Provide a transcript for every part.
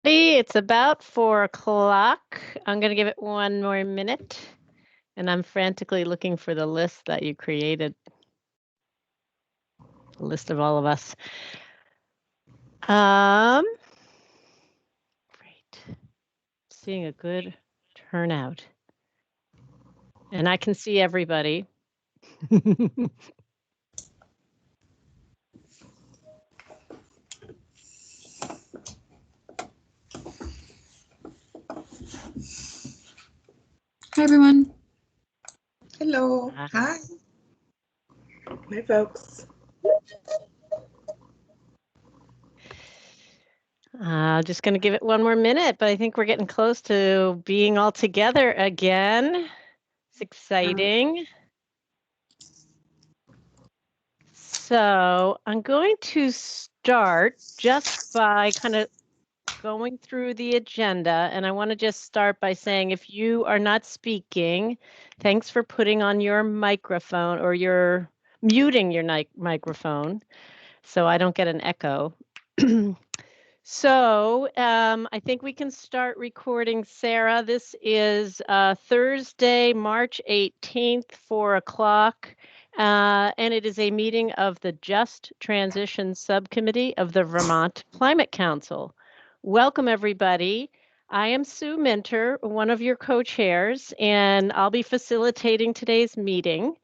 It's about 4 o'clock. I'm going to give it one more minute, and I'm frantically looking for the list that you created, the list of all of us. Great. Seeing a good turnout. And I can see everybody. Hi, everyone. Hello. Hi. Hi, folks. Just going to give it one more minute, but I think we're getting close to being all together again. It's exciting. So I'm going to start just by kind of going through the agenda, and I want to just start by saying if you are not speaking, thanks for putting on your microphone or you're muting your microphone so I don't get an echo. So I think we can start recording, Sarah. This is Thursday, March 18th, 4 o'clock. And it is a meeting of the Just Transition Subcommittee of the Vermont Climate Council. Welcome, everybody. I am Sue Minter, one of your co-chairs, and I'll be facilitating today's meeting.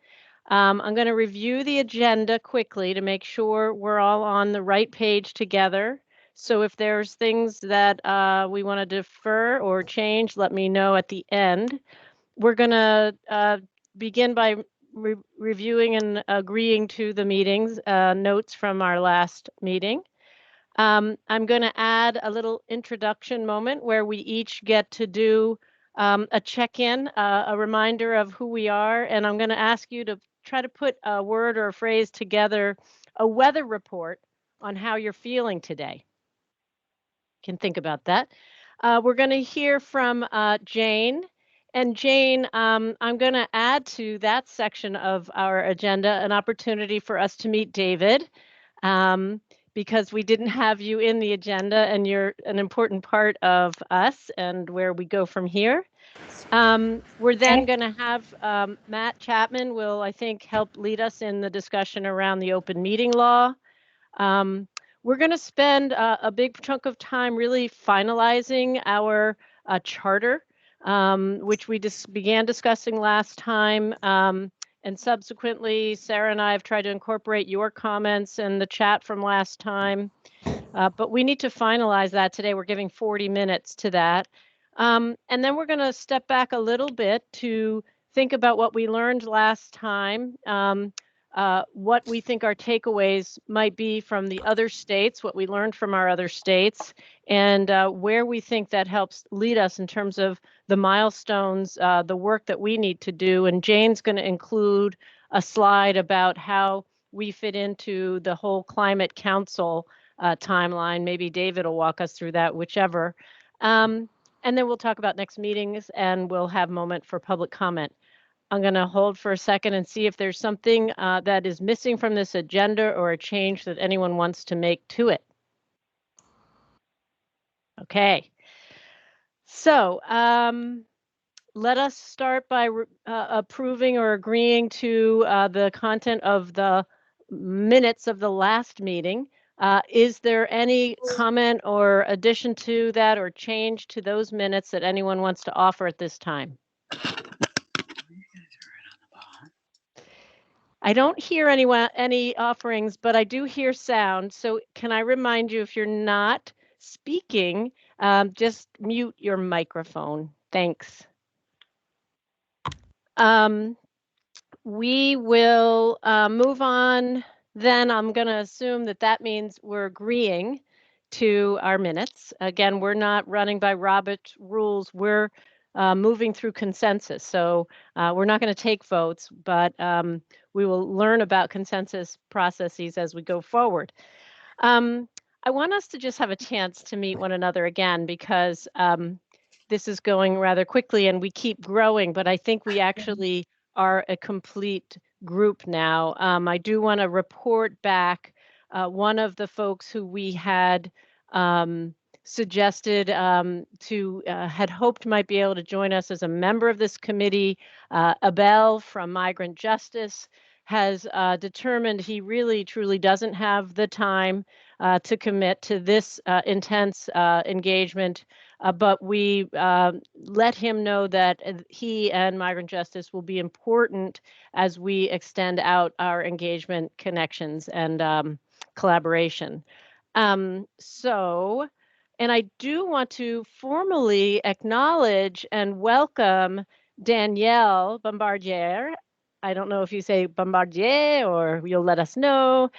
I'm going to review the agenda quickly to make sure we're all on the right page together. So if there's things that we want to defer or change, let me know at the end. We're going to begin by reviewing and agreeing to the meetings notes from our last meeting. I'm going to add a little introduction moment where we each get to do a check-in, a reminder of who we are, and I'm going to ask you to try to put a word or a phrase together, a weather report on how you're feeling today. Can think about that. We're going to hear from Jane. And Jane, I'm going to add to that section of our agenda an opportunity for us to meet David, because we didn't have you in the agenda and you're an important part of us and where we go from here. We're then going to have Matt Chapman will, I think, help lead us in the discussion around the open meeting law. We're going to spend a big chunk of time really finalizing our charter, which we began discussing last time. And subsequently, Sarah and I have tried to incorporate your comments in the chat from last time. But we need to finalize that today. We're giving 40 minutes to that. And then we're going to step back a little bit to think about what we learned last time. What we think our takeaways might be from the other states, what we learned from our other states, and where we think that helps lead us in terms of the milestones, the work that we need to do. And Jane's going to include a slide about how we fit into the whole Climate Council timeline. Maybe David will walk us through that, whichever. And then we'll talk about next meetings and we'll have a moment for public comment. I'm going to hold for a second and see if there's something that is missing from this agenda or a change that anyone wants to make to it. Okay. So let us start by approving or agreeing to the content of the minutes of the last meeting. Is there any comment or addition to that or change to those minutes that anyone wants to offer at this time? I don't hear any offerings, but I do hear sound. So can I remind you, if you're not speaking, just mute your microphone. Thanks. We will move on. Then I'm going to assume that that means we're agreeing to our minutes. Again, we're not running by Robert's rules. We're moving through consensus. So we're not going to take votes, but we will learn about consensus processes as we go forward. I want us to just have a chance to meet one another again because this is going rather quickly and we keep growing, but I think we actually are a complete group now. I do want to report back one of the folks who we had suggested had hoped might be able to join us as a member of this committee. Abel from Migrant Justice has determined he really truly doesn't have the time to commit to this intense engagement, but we let him know that he and Migrant Justice will be important as we extend out our engagement connections and collaboration. And I do want to formally acknowledge and welcome Danielle Bombardier. I don't know if you say Bombardier or you'll let us know,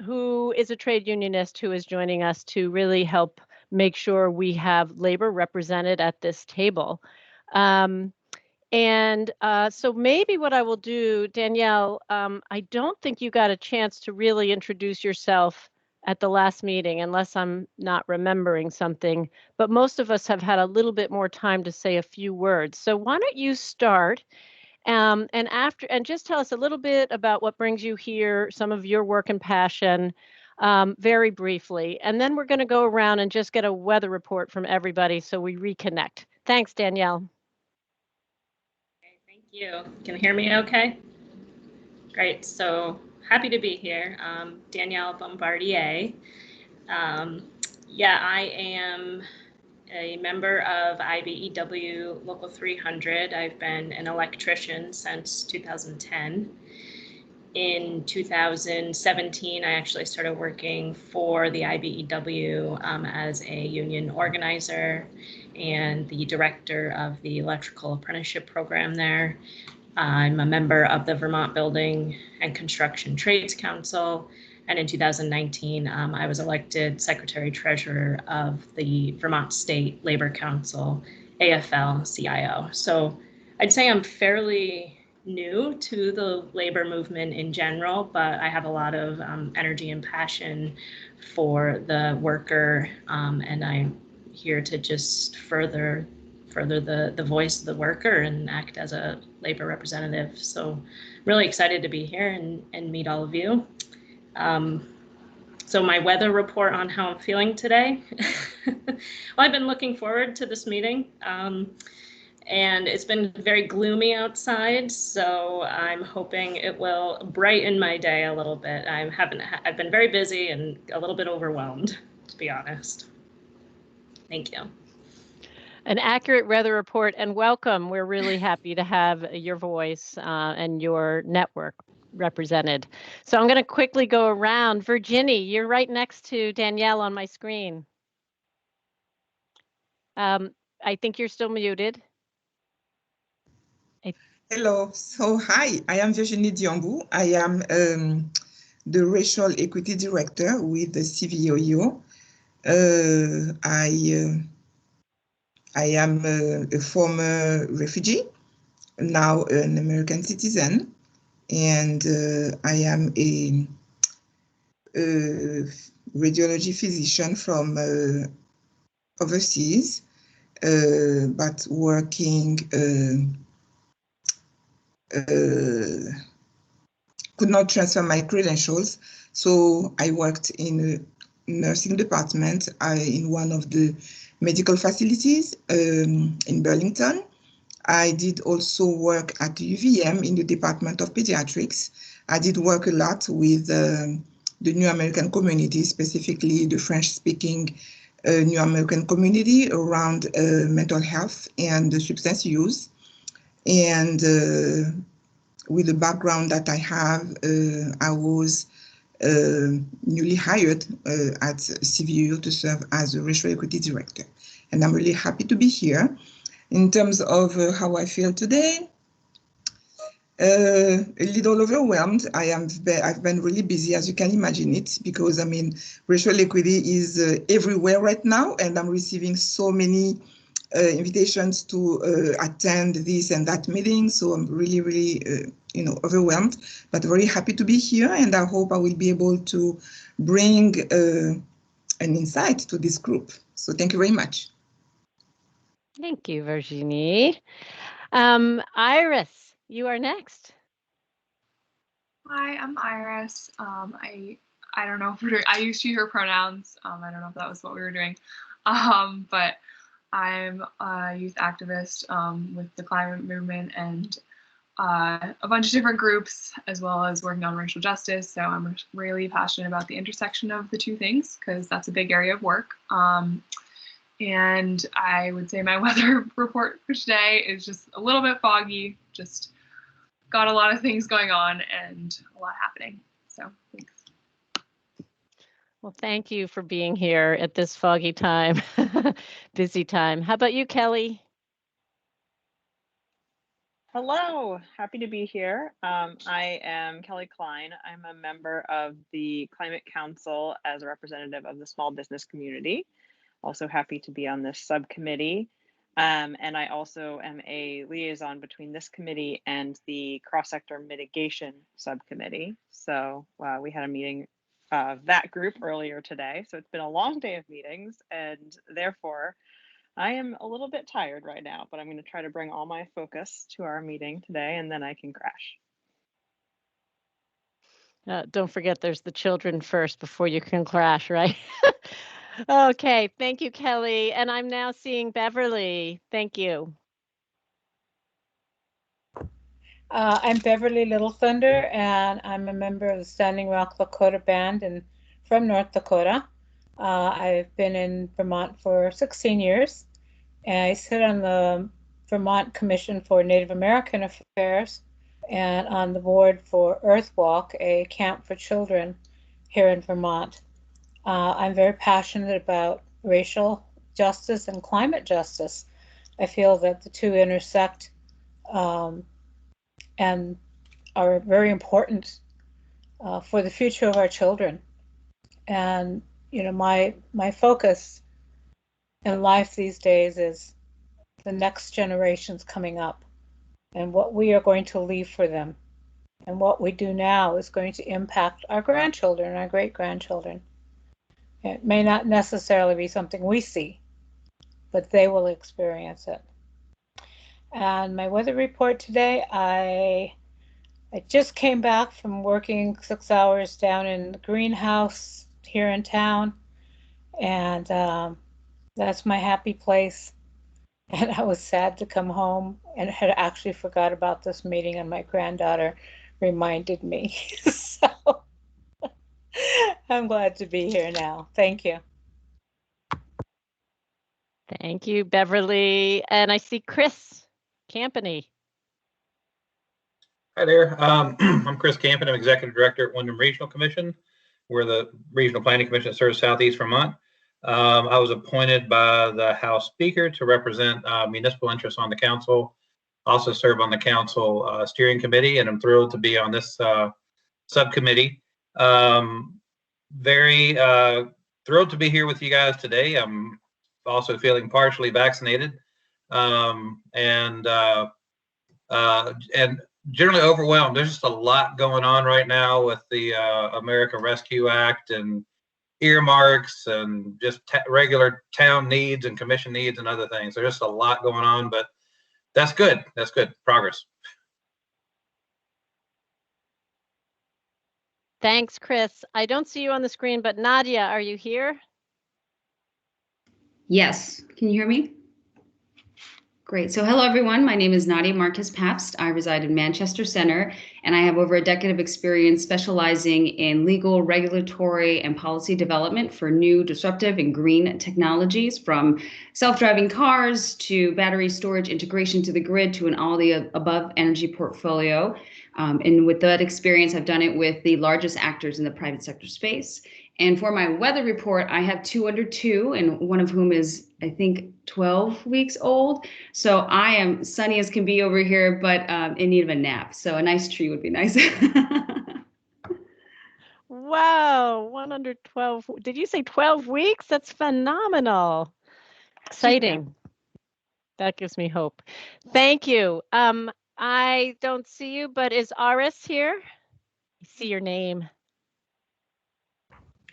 who is a trade unionist who is joining us to really help make sure we have labor represented at this table. So maybe what I will do, Danielle, I don't think you got a chance to really introduce yourself at the last meeting, unless I'm not remembering something, but most of us have had a little bit more time to say a few words. So why don't you start and just tell us a little bit about what brings you here, some of your work and passion, very briefly. And then we're going to go around and just get a weather report from everybody so we reconnect. Thanks, Danielle. Thank you. Can you hear me okay? Great. So happy to be here. Danielle Bombardier. I am a member of IBEW Local 300. I've been an electrician since 2010. In 2017, I actually started working for the IBEW as a union organizer and the director of the electrical apprenticeship program there. I'm a member of the Vermont Building and Construction Trades Council. And in 2019, I was elected Secretary Treasurer of the Vermont State Labor Council, AFL-CIO. So I'd say I'm fairly new to the labor movement in general, but I have a lot of energy and passion for the worker, and I'm here to just further the voice of the worker and act as a labor representative. So really excited to be here and meet all of you. So my weather report on how I'm feeling today. Well, I've been looking forward to this meeting. And it's been very gloomy outside, so I'm hoping it will brighten my day a little bit. I've been very busy and a little bit overwhelmed, to be honest. Thank you. An accurate weather report, and welcome. We're really happy to have your voice and your network represented. So I'm going to quickly go around. Virginie, you're right next to Danielle on my screen. I think you're still muted. Hello. So hi, I am Virginie Diambou. I am the Racial Equity Director with the CVOU. I am a former refugee, now an American citizen, and I am a radiology physician from overseas, but working could not transfer my credentials. So I worked in a nursing department in one of the medical facilities in Burlington. I did also work at UVM in the Department of Pediatrics. I did work a lot with the New American community, specifically the French-speaking New American community around mental health and substance use. And with the background that I have, I was newly hired at CVU to serve as a Racial Equity Director. And I'm really happy to be here. In terms of how I feel today, a little overwhelmed. I've been really busy, as you can imagine it, because I mean, racial equity is everywhere right now, and I'm receiving so many invitations to attend this and that meeting. So I'm really, really, overwhelmed, but very happy to be here. And I hope I will be able to bring an insight to this group. So thank you very much. Thank you, Virginie. Iris, you are next. Hi, I'm Iris. I don't know if we're doing, I use she, her pronouns. I don't know if that was what we were doing. But I'm a youth activist with the climate movement and a bunch of different groups, as well as working on racial justice. So I'm really passionate about the intersection of the two things, because that's a big area of work. And I would say my weather report for today is just a little bit foggy, just got a lot of things going on and a lot happening. So thanks. Well, thank you for being here at this foggy time, busy time. How about you, Kelly? Hello, happy to be here. I am Kelly Klein. I'm a member of the Climate Council as a representative of the small business community. Also happy to be on this subcommittee. And I also am a liaison between this committee and the cross-sector mitigation subcommittee. So we had a meeting of that group earlier today. So it's been a long day of meetings, and therefore I am a little bit tired right now, but I'm going to try to bring all my focus to our meeting today, and then I can crash. Don't forget, there's the children first before you can crash, right? Okay, thank you, Kelly. And I'm now seeing Beverly. Thank you. I'm Beverly Little Thunder, and I'm a member of the Standing Rock Lakota Band from North Dakota. I've been in Vermont for 16 years, and I sit on the Vermont Commission for Native American Affairs and on the board for Earth Walk, a camp for children here in Vermont. I'm very passionate about racial justice and climate justice. I feel that the two intersect and are very important for the future of our children. And you know, my focus in life these days is the next generations coming up and what we are going to leave for them. And what we do now is going to impact our grandchildren and our great-grandchildren. It may not necessarily be something we see, but they will experience it. And my weather report today, I just came back from working 6 hours down in the greenhouse here in town, and that's my happy place. And I was sad to come home and had actually forgot about this meeting, and my granddaughter reminded me. So I'm glad to be here now. Thank you. Thank you, Beverly. And I see Chris Campany. Hi there. I'm Chris Campen. I'm Executive Director at Wyndham Regional Commission. We're the Regional Planning Commission that serves Southeast Vermont. I was appointed by the House Speaker to represent municipal interests on the council, also serve on the council steering committee, and I'm thrilled to be on this subcommittee. Very thrilled to be here with you guys today. I'm also feeling partially vaccinated and generally overwhelmed. There's just a lot going on right now with the American Rescue Act and earmarks and just regular town needs and commission needs and other things. There's just a lot going on, but that's good. That's good progress. Thanks, Chris. I don't see you on the screen, but Nadia, are you here? Yes. Can you hear me? Great. So hello, everyone. My name is Nadia Marquez-Pabst. I reside in Manchester Center, and I have over a decade of experience specializing in legal, regulatory, and policy development for new, disruptive, and green technologies, from self-driving cars to battery storage integration to the grid to an all-the-above energy portfolio. And with that experience, I've done it with the largest actors in the private sector space. And for my weather report, I have 2 under 2, and one of whom is, I think, 12 weeks old. So I am sunny as can be over here, but in need of a nap. So a nice tree would be nice. Wow, 1 under 12. Did you say 12 weeks? That's phenomenal. Exciting. That gives me hope. Thank you. I don't see you, but is Aris here? I see your name.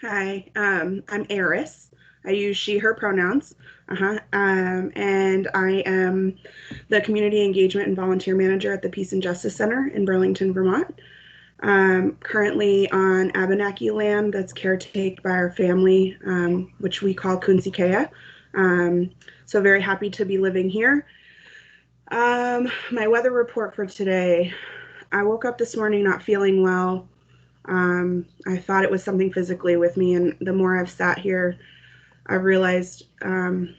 Hi, I'm Eris. I use she, her pronouns. And I am the Community Engagement and Volunteer Manager at the Peace and Justice Center in Burlington, Vermont. Currently on Abenaki land that's caretaken by our family, which we call Kunsikea. So very happy to be living here. My weather report for today. I woke up this morning not feeling well. I thought it was something physically with me, and the more I've sat here, I've realized I'm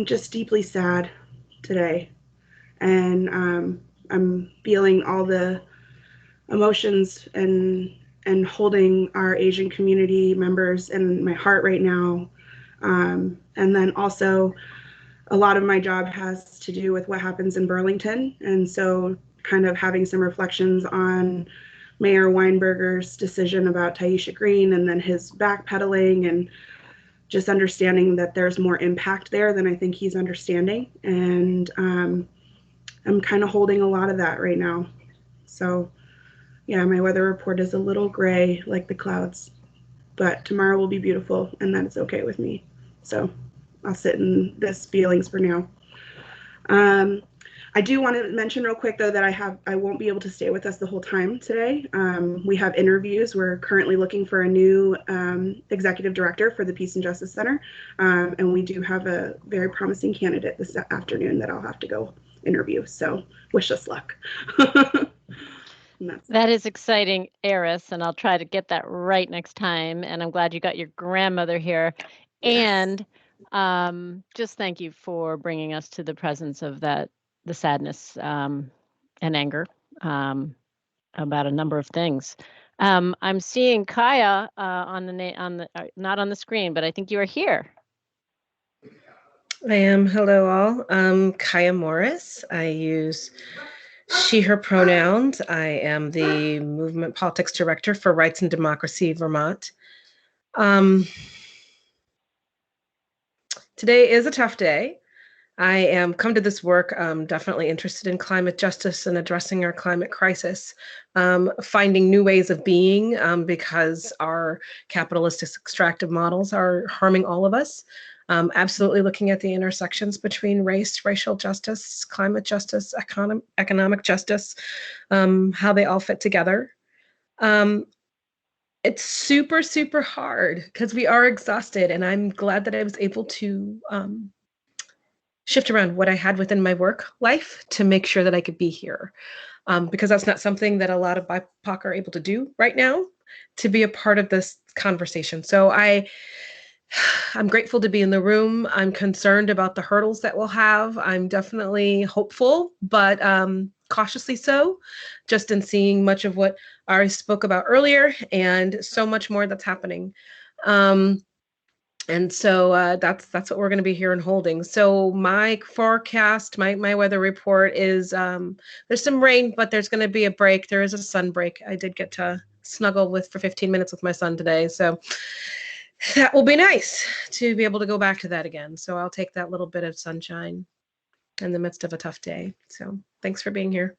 just deeply sad today. And I'm feeling all the emotions and holding our Asian community members in my heart right now. And then also a lot of my job has to do with what happens in Burlington. And so kind of having some reflections on Mayor Weinberger's decision about Taisha Green and then his backpedaling, and just understanding that there's more impact there than I think he's understanding. And I'm kind of holding a lot of that right now. So yeah, my weather report is a little gray like the clouds, but tomorrow will be beautiful, and that is okay with me. So I'll sit in this feelings for now. I do want to mention real quick though that I won't be able to stay with us the whole time today. We have interviews. We're currently looking for a new executive director for the Peace and Justice Center, and we do have a very promising candidate this afternoon that I'll have to go interview. So wish us luck. That is exciting, Eris, and I'll try to get that right next time. And I'm glad you got your grandmother here. Yes. And just thank you for bringing us to the presence of the sadness and anger about a number of things. I'm seeing Kaya not on the screen, but I think you are here. I am. Hello, all. I'm Kaya Morris. I use she, her pronouns. I am the Movement Politics Director for Rights and Democracy, Vermont. Today is a tough day. I am come to this work definitely interested in climate justice and addressing our climate crisis, finding new ways of being because our capitalist extractive models are harming all of us. Absolutely looking at the intersections between race, racial justice, climate justice, economic justice, how they all fit together. It's super, super hard because we are exhausted, and I'm glad that I was able to shift around what I had within my work life to make sure that I could be here. Because that's not something that a lot of BIPOC are able to do right now, to be a part of this conversation. So I'm grateful to be in the room. I'm concerned about the hurdles that we'll have. I'm definitely hopeful, but cautiously so, just in seeing much of what Ari spoke about earlier and so much more that's happening. And so that's what we're going to be here and holding. So my forecast, my weather report is there's some rain, but there's going to be a break. There is a sun break. I did get to snuggle for 15 minutes with my son today. So that will be nice to be able to go back to that again. So I'll take that little bit of sunshine in the midst of a tough day. So thanks for being here.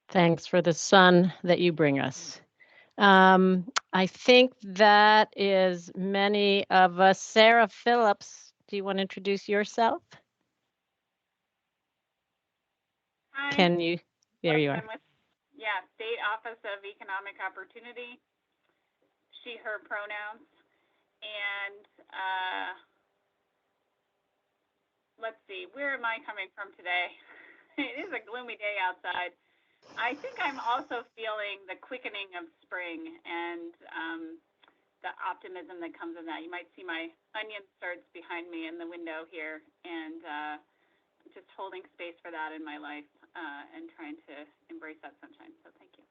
Thanks for the sun that you bring us. I think that is many of us. Sarah Phillips, do you want to introduce yourself? Hi. Can you? There you are. State Office of Economic Opportunity, she, her pronouns. And let's see, where am I coming from today? It is a gloomy day outside. I think I'm also feeling the quickening of spring and the optimism that comes in that. You might see my onion starts behind me in the window here, and just holding space for that in my life and trying to embrace that sunshine. So thank you.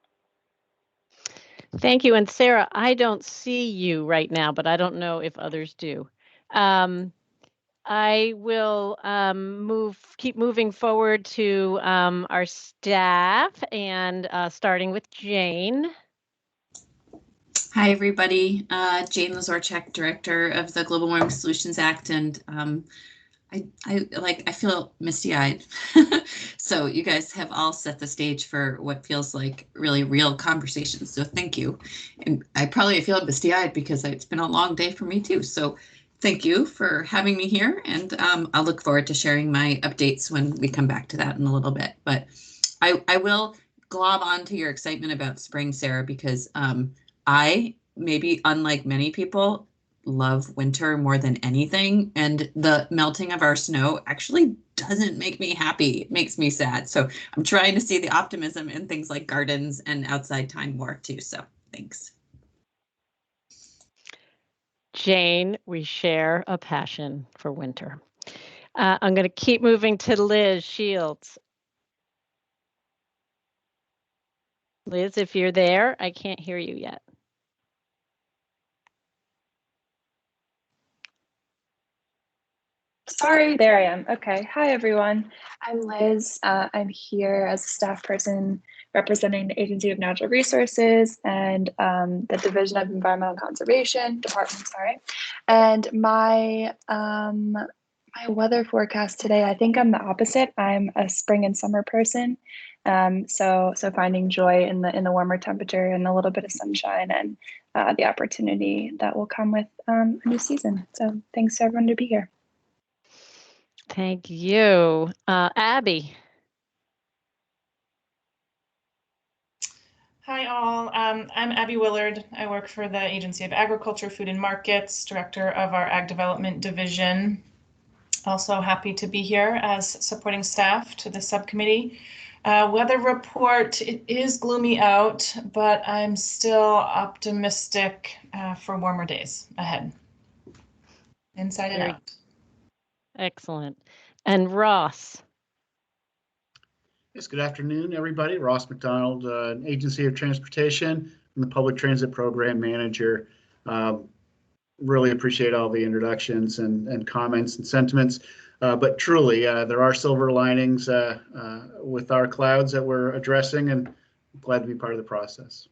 Thank you. And Sarah, I don't see you right now, but I don't know if others do. I will keep moving forward to our staff, and starting with Jane. Hi, everybody. Jane Lazorchek, Director of the Global Warming Solutions Act, and I feel misty-eyed. So you guys have all set the stage for what feels like really real conversations. So thank you. And I probably feel misty-eyed because it's been a long day for me too. So thank you for having me here. And I'll look forward to sharing my updates when we come back to that in a little bit. But I will glob onto your excitement about spring, Sarah, because I, maybe unlike many people, love winter more than anything, and the melting of our snow actually doesn't make me happy. It makes me sad. So I'm trying to see the optimism in things like gardens and outside time more too. So thanks. Jane, we share a passion for winter. I'm going to keep moving to Liz Shields. Liz, if you're there, I can't hear you yet. Sorry, there I am. Okay. Hi, everyone. I'm Liz. I'm here as a staff person representing the Agency of Natural Resources and the Division of Environmental Conservation Department. Sorry. And my weather forecast today, I think I'm the opposite. I'm a spring and summer person. So finding joy in the warmer temperature and a little bit of sunshine and the opportunity that will come with a new season. So thanks to everyone to be here. Thank you. Abby. Hi, all. I'm Abby Willard. I work for the Agency of Agriculture, Food and Markets, director of our Ag Development Division. Also happy to be here as supporting staff to the subcommittee. Weather report, it is gloomy out, but I'm still optimistic for warmer days ahead. Inside and out. Excellent. And Ross. Yes, good afternoon, everybody. Ross McDonald, Agency of Transportation and the Public Transit Program Manager. Really appreciate all the introductions and comments and sentiments. But truly, there are silver linings with our clouds that we're addressing, and I'm glad to be part of the process.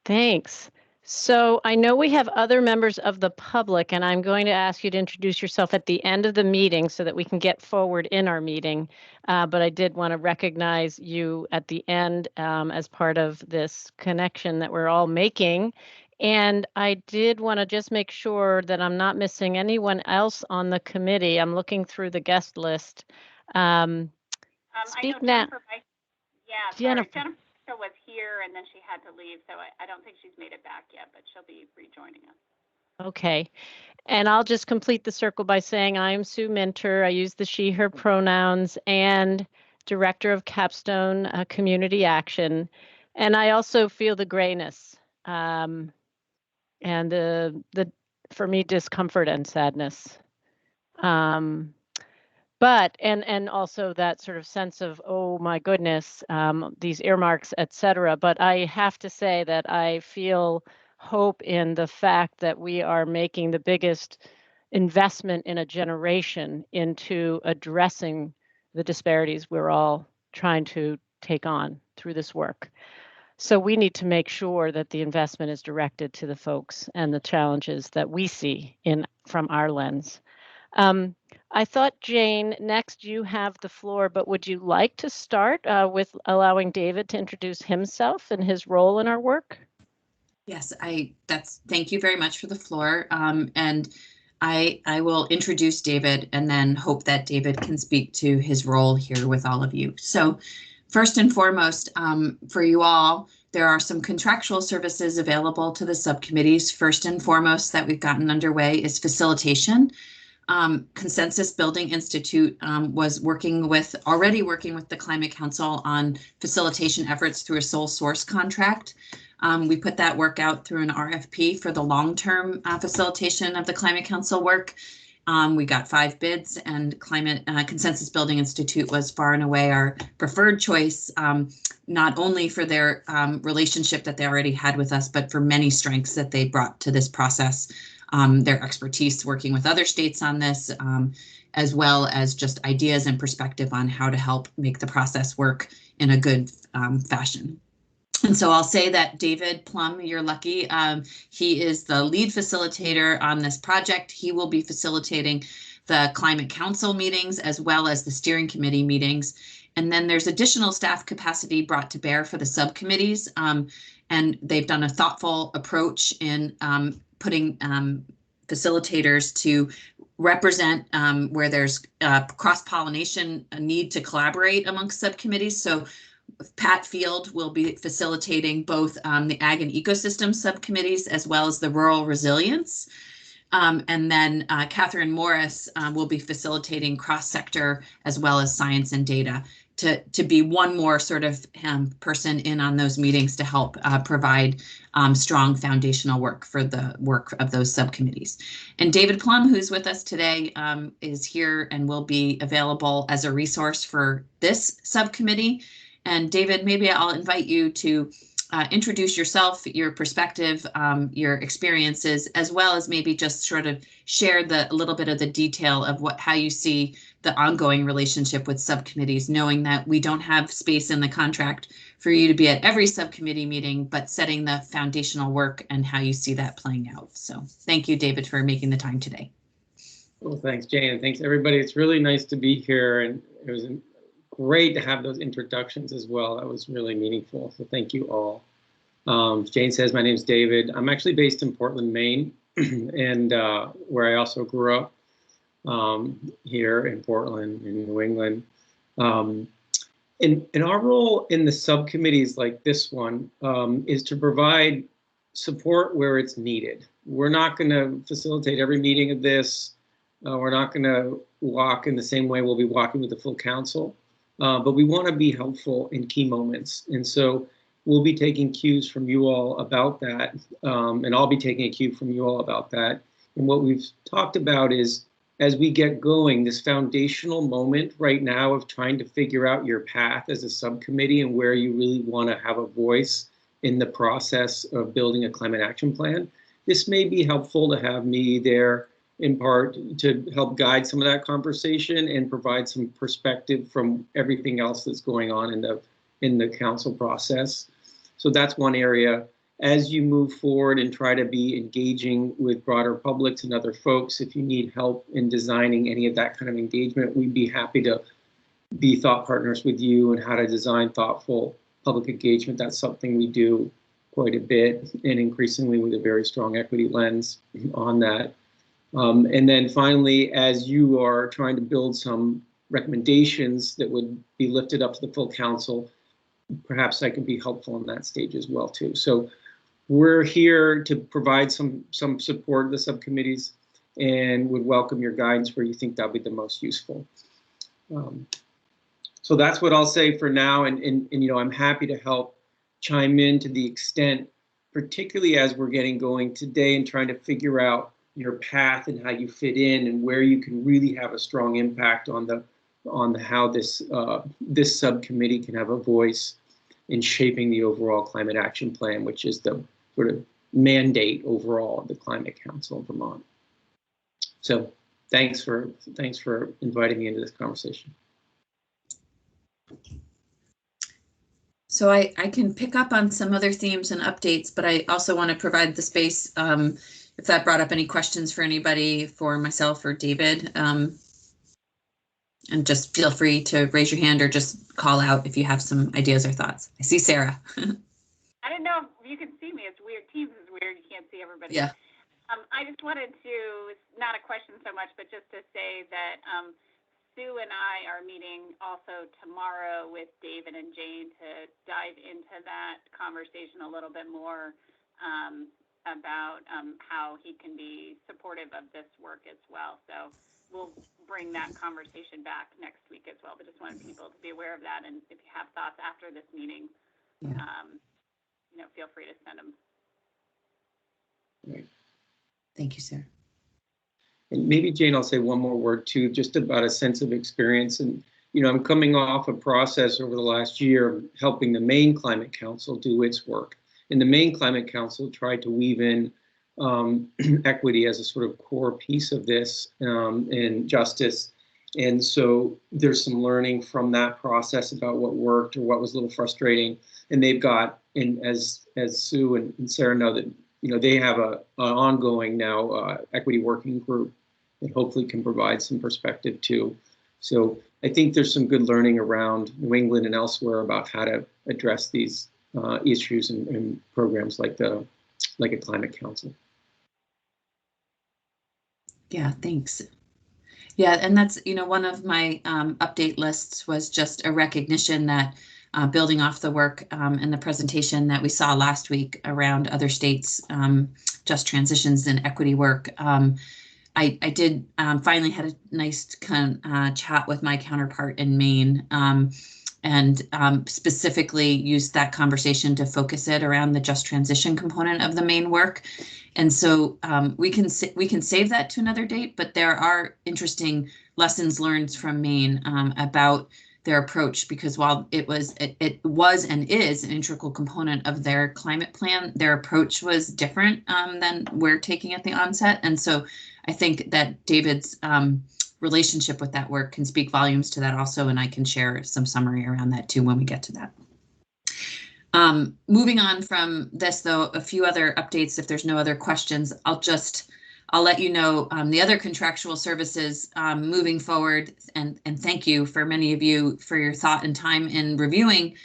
Thanks. So I know we have other members of the public, and I'm going to ask you to introduce yourself at the end of the meeting so that we can get forward in our meeting. But I did want to recognize you at the end as part of this connection that we're all making. And I did want to just make sure that I'm not missing anyone else on the committee. I'm looking through the guest list. Speak now. Jennifer was here and then she had to leave, so I don't think she's made it back yet, but she'll be rejoining us. Okay. And I'll just complete the circle by saying I am Sue Minter. I use the she, her pronouns and director of Capstone Community Action. And I also feel the grayness and the for me, discomfort and sadness. But and also that sort of sense of, oh my goodness, these earmarks, et cetera. But I have to say that I feel hope in the fact that we are making the biggest investment in a generation into addressing the disparities we're all trying to take on through this work. So we need to make sure that the investment is directed to the folks and the challenges that we see from our lens. I thought, Jane, next you have the floor, but would you like to start with allowing David to introduce himself and his role in our work? Yes, thank you very much for the floor. And I will introduce David and then hope that David can speak to his role here with all of you. So first and foremost, for you all, there are some contractual services available to the subcommittees. First and foremost that we've gotten underway is facilitation. Consensus Building Institute was already working with the Climate Council on facilitation efforts through a sole source contract. We put that work out through an RFP for the long-term facilitation of the Climate Council work. We got 5 bids, and Consensus Building Institute was far and away our preferred choice, not only for their relationship that they already had with us, but for many strengths that they brought to this process. Their expertise working with other states on this, as well as just ideas and perspective on how to help make the process work in a good fashion. And so I'll say that David Plum, you're lucky. He is the lead facilitator on this project. He will be facilitating the Climate Council meetings as well as the steering committee meetings. And then there's additional staff capacity brought to bear for the subcommittees. And they've done a thoughtful approach in putting facilitators to represent where there's cross-pollination, a need to collaborate amongst subcommittees. So Pat Field will be facilitating both the Ag and Ecosystem subcommittees as well as the Rural Resilience. And then Catherine Morris will be facilitating cross-sector as well as science and data to be one more sort of person in on those meetings to help provide strong foundational work for the work of those subcommittees. And David Plum, who's with us today, is here and will be available as a resource for this subcommittee. And David, maybe I'll invite you to introduce yourself, your perspective, your experiences, as well as maybe just sort of share a little bit of the detail of how you see the ongoing relationship with subcommittees, knowing that we don't have space in the contract for you to be at every subcommittee meeting, but setting the foundational work and how you see that playing out. So thank you, David, for making the time today. Well, thanks, Jane, and thanks everybody. It's really nice to be here, and it was great to have those introductions as well. That was really meaningful. So thank you all. Jane says, my name is David. I'm actually based in Portland, Maine, and where I also grew up here in Portland, in New England. In our role in the subcommittees like this one is to provide support where it's needed. We're not going to facilitate every meeting of this. We're not going to walk in the same way we'll be walking with the full council. But we want to be helpful in key moments. And so we'll be taking cues from you all about that. And I'll be taking a cue from you all about that. And what we've talked about is, as we get going, this foundational moment right now of trying to figure out your path as a subcommittee and where you really want to have a voice in the process of building a climate action plan. This may be helpful to have me there in part to help guide some of that conversation and provide some perspective from everything else that's going on in the council process. So that's one area. As you move forward and try to be engaging with broader publics and other folks, if you need help in designing any of that kind of engagement, we'd be happy to be thought partners with you and how to design thoughtful public engagement. That's something we do quite a bit, and increasingly with a very strong equity lens on that. And then finally, as you are trying to build some recommendations that would be lifted up to the full council, perhaps I can be helpful in that stage as well too. So we're here to provide some support to the subcommittees and would welcome your guidance where you think that'll be the most useful. So that's what I'll say for now. And you know, I'm happy to help chime in to the extent, particularly as we're getting going today and trying to figure out your path and how you fit in and where you can really have a strong impact on how this this subcommittee can have a voice in shaping the overall climate action plan, which is the sort of mandate overall of the Climate Council of Vermont. So thanks for inviting me into this conversation. So I can pick up on some other themes and updates, but I also want to provide the space if that brought up any questions for anybody, for myself or David. And just feel free to raise your hand or just call out if you have some ideas or thoughts. I see Sarah. I didn't know if you can see me. It's weird. Teams is weird. You can't see everybody. Yeah. I just wanted to, not a question so much, but just to say that Sue and I are meeting also tomorrow with David and Jane to dive into that conversation a little bit more about how he can be supportive of this work as well. So we'll bring that conversation back next week as well, but just wanted people to be aware of that. And if you have thoughts after this meeting, you know, feel free to send them. Right. Thank you, Sarah. And maybe, Jane, I'll say one more word too, just about a sense of experience. And, you know, I'm coming off a process over the last year of helping the Maine Climate Council do its work. And the Maine Climate Council tried to weave in equity as a sort of core piece of this and justice. And so there's some learning from that process about what worked or what was a little frustrating. And they've got, and as Sue and Sarah know, that, you know, they have an ongoing now equity working group that hopefully can provide some perspective too. So I think there's some good learning around New England and elsewhere about how to address these issues and programs like a climate council. Yeah, thanks. Yeah, and that's, you know, one of my update lists was just a recognition that building off the work and the presentation that we saw last week around other states' just transitions and equity work. I did finally had a nice chat with my counterpart in Maine, and specifically used that conversation to focus it around the just transition component of the Maine work. And so we can save that to another date, but there are interesting lessons learned from Maine about their approach, because while it was and is an integral component of their climate plan, their approach was different than we're taking at the onset. And so I think that David's relationship with that work can speak volumes to that also, and I can share some summary around that too when we get to that. Moving on from this, though, a few other updates. If there's no other questions, I'll let you know the other contractual services moving forward, and thank you for many of you for your thought and time in reviewing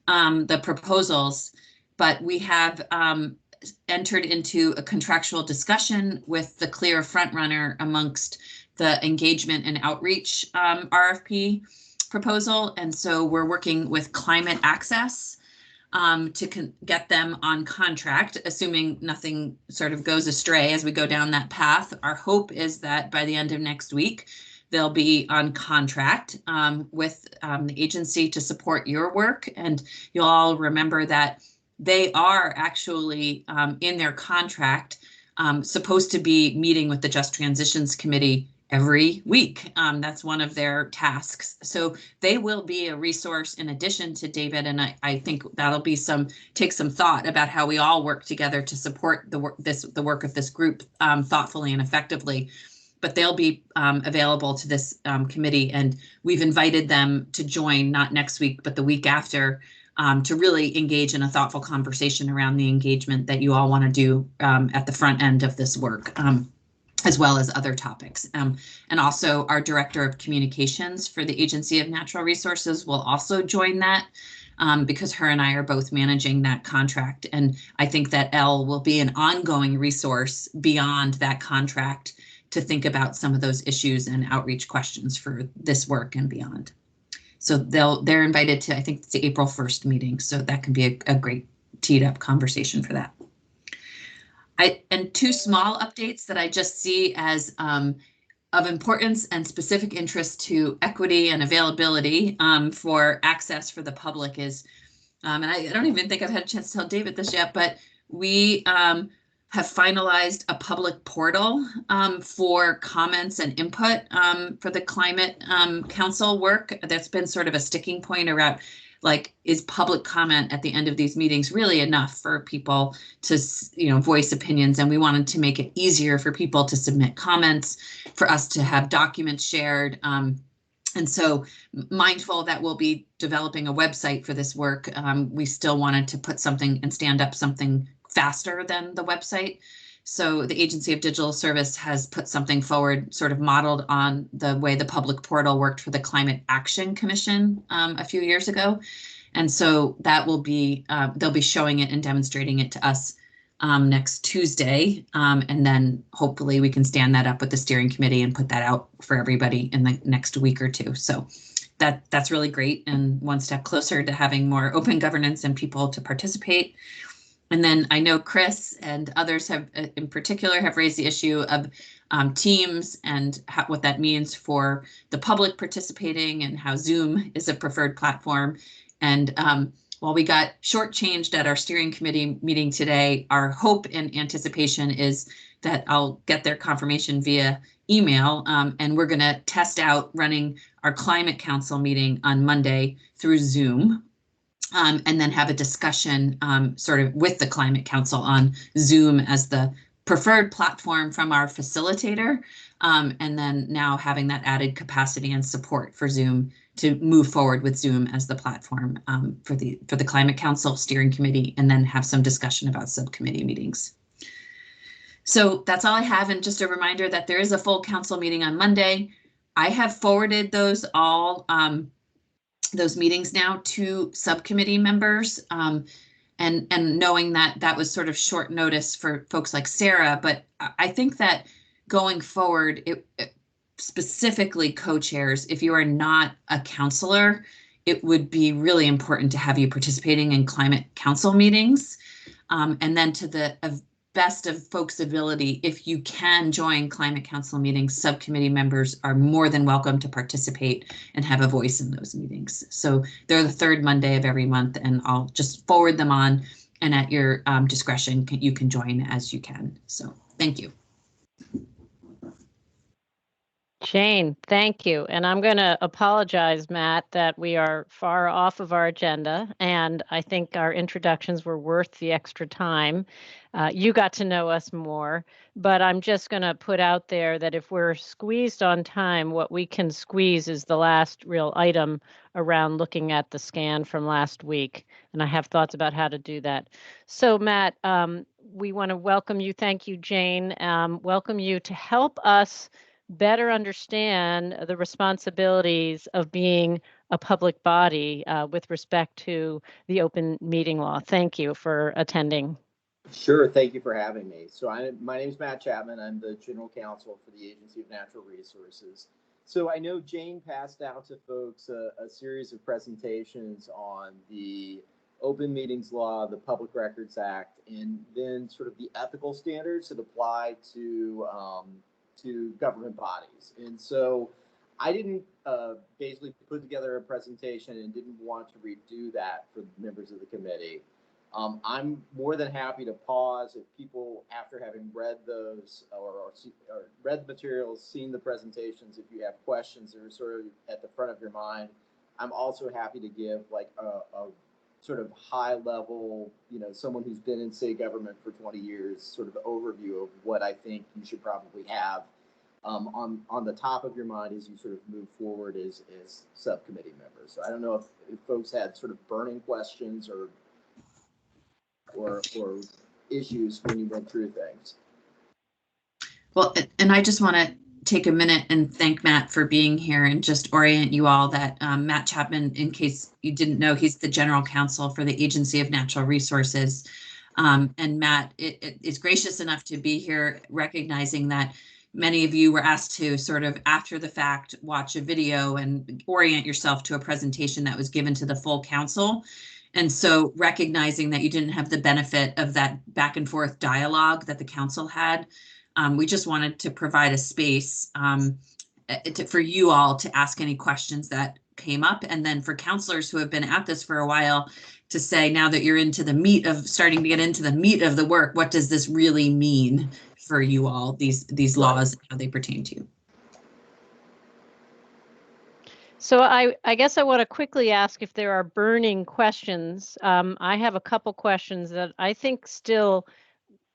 the proposals. But we have entered into a contractual discussion with the clear frontrunner amongst the engagement and outreach RFP proposal. And so we're working with Climate Access to get them on contract, assuming nothing sort of goes astray as we go down that path. Our hope is that by the end of next week, they'll be on contract with the agency to support your work. And you'll all remember that they are actually in their contract supposed to be meeting with the Just Transitions Committee every week. That's one of their tasks. So they will be a resource in addition to David, and I think that'll be take some thought about how we all work together to support the work of this group thoughtfully and effectively. But they'll be available to this committee, and we've invited them to join not next week, but the week after, to really engage in a thoughtful conversation around the engagement that you all want to do at the front end of this work. As well as other topics. And also our Director of Communications for the Agency of Natural Resources will also join that because her and I are both managing that contract. And I think that Elle will be an ongoing resource beyond that contract to think about some of those issues and outreach questions for this work and beyond. So they're invited to, I think it's the April 1st meeting. So that can be a great teed up conversation for that. And two small updates that I just see as of importance and specific interest to equity and availability for access for the public is, and I don't even think I've had a chance to tell David this yet, but we have finalized a public portal for comments and input for the Climate Council work. That's been sort of a sticking point around, like, is public comment at the end of these meetings really enough for people to, voice opinions? And we wanted to make it easier for people to submit comments, for us to have documents shared. And so, mindful that we'll be developing a website for this work, we still wanted to put something and stand up something faster than the website. So the Agency of Digital Service has put something forward sort of modeled on the way the public portal worked for the Climate Action Commission a few years ago. And so that will be, they'll be showing it and demonstrating it to us next Tuesday. And then hopefully we can stand that up with the steering committee and put that out for everybody in the next week or two. So that's really great, and one step closer to having more open governance and people to participate. And then I know Chris and others have, in particular, have raised the issue of Teams and what that means for the public participating, and how Zoom is a preferred platform. And while we got shortchanged at our steering committee meeting today, our hope and anticipation is that I'll get their confirmation via email, and we're going to test out running our Climate Council meeting on Monday through Zoom. And then have a discussion sort of with the Climate Council on Zoom as the preferred platform from our facilitator, and then now having that added capacity and support for Zoom to move forward with Zoom as the platform for the Climate Council steering committee, and then have some discussion about subcommittee meetings. So that's all I have, and just a reminder that there is a full council meeting on Monday. I have forwarded those all. Those meetings now to subcommittee members, and knowing that that was sort of short notice for folks like Sarah, but I think that going forward, specifically co-chairs, if you are not a counselor it would be really important to have you participating in climate council meetings. And then to the best of folks' ability, if you can join climate council meetings, subcommittee members are more than welcome to participate and have a voice in those meetings. So they're the third Monday of every month, and I'll just forward them on, and at your discretion, you can join as you can. So thank you. Jane, thank you. And I'm going to apologize, Matt, that we are far off of our agenda, and I think our introductions were worth the extra time. You got to know us more, but I'm just going to put out there that if we're squeezed on time, what we can squeeze is the last real item around looking at the scan from last week, and I have thoughts about how to do that. So, Matt, we want to welcome you. Thank you, Jane. Welcome you to help us better understand the responsibilities of being a public body with respect to the open meeting law. Thank you for attending. Sure, thank you for having me. So my name is Matt Chapman. I'm the General Counsel for the Agency of Natural Resources. So I know Jane passed out to folks a series of presentations on the Open Meetings Law, the Public Records Act, and then sort of the ethical standards that apply to government bodies. And so I didn't basically put together a presentation and didn't want to redo that for members of the committee. I'm more than happy to pause if people, after having read those or read the materials, seen the presentations, if you have questions that are sort of at the front of your mind. I'm also happy to give like a sort of high level, someone who's been in state government for 20 years, sort of overview of what I think you should probably have on the top of your mind as you sort of move forward as subcommittee members. So I don't know if folks had sort of burning questions or issues when you went through things. Well, and I just want to take a minute and thank Matt for being here and just orient you all that Matt Chapman, in case you didn't know, he's the General Counsel for the Agency of Natural Resources. And Matt is gracious enough to be here, recognizing that many of you were asked to sort of after the fact watch a video and orient yourself to a presentation that was given to the full council. And so recognizing that you didn't have the benefit of that back and forth dialogue that the council had, we just wanted to provide a space for you all to ask any questions that came up. And then for counselors who have been at this for a while to say, now that you're into the meat of starting to get into the meat of the work, what does this really mean for you all, these laws and how they pertain to you? So I guess I want to quickly ask if there are burning questions. I have a couple questions that I think still,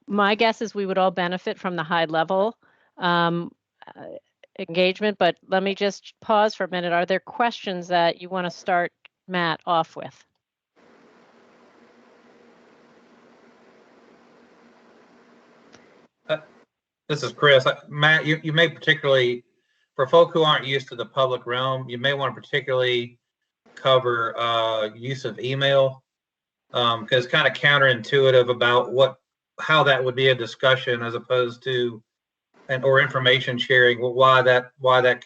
my guess is we would all benefit from the high level engagement, but let me just pause for a minute. Are there questions that you want to start, Matt, off with? This is Chris. Matt, you may particularly, for folk who aren't used to the public realm, you may want to particularly cover use of email, because it's kind of counterintuitive about how that would be a discussion as opposed to or information sharing. Why that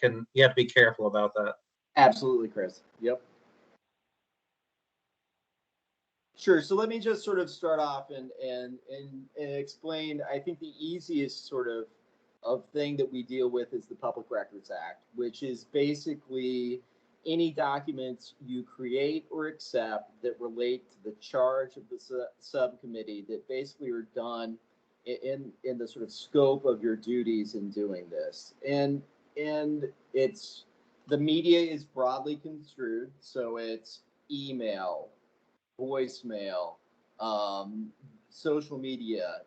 can, you have to be careful about that. Absolutely, Chris. Yep. Sure. So let me just sort of start off and explain. I think the easiest sort of thing that we deal with is the Public Records Act, which is basically any documents you create or accept that relate to the charge of the subcommittee that basically are done in the sort of scope of your duties in doing this. And it's, the media is broadly construed, so it's email, voicemail, social media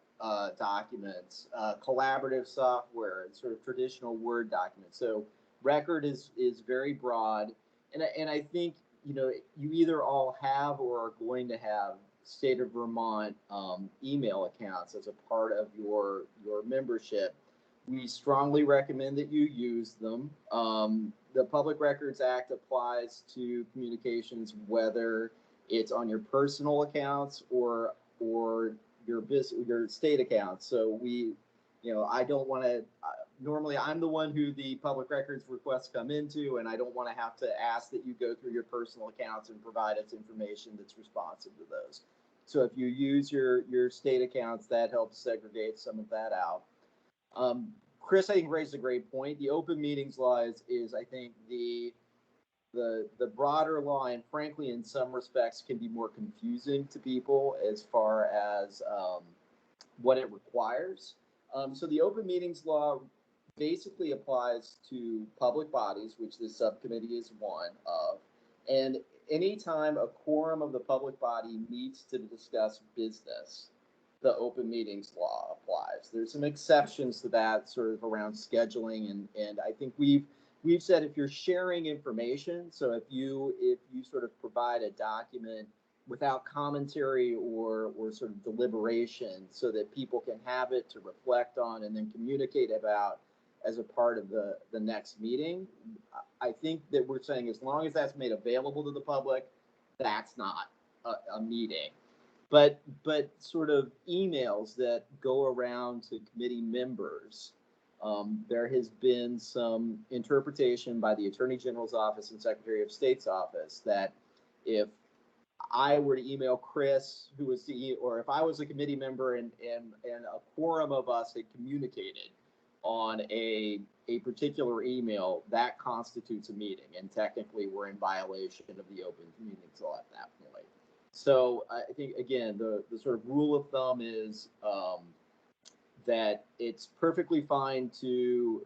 documents, collaborative software, and sort of traditional Word documents. So record is very broad. And I think, you either all have or are going to have state of Vermont email accounts as a part of your membership. We strongly recommend that you use them. The Public Records Act applies to communications, whether it's on your personal accounts or your state accounts. So I don't want to normally I'm the one who the public records requests come into, and I don't want to have to ask that you go through your personal accounts and provide us information that's responsive to those. So if you use your state accounts, that helps segregate some of that out. Chris, I think, raised a great point. The open meetings law is I think, the broader law, and frankly, in some respects, can be more confusing to people as far as what it requires. So the open meetings law basically applies to public bodies, which this subcommittee is one of, and anytime a quorum of the public body meets to discuss business, the open meetings law applies. There's some exceptions to that, sort of around scheduling, and I think we've said if you're sharing information, so if you sort of provide a document without commentary or sort of deliberation, so that people can have it to reflect on and then communicate about as a part of the next meeting, I think that we're saying as long as that's made available to the public, that's not a meeting. But sort of emails that go around to committee members, there has been some interpretation by the Attorney General's office and Secretary of State's office that if I were to email Chris, who was CEO, or if I was a committee member and a quorum of us had communicated on a particular email, that constitutes a meeting, and technically we're in violation of the open meetings law at that point. So I think, again, the sort of rule of thumb is that it's perfectly fine to,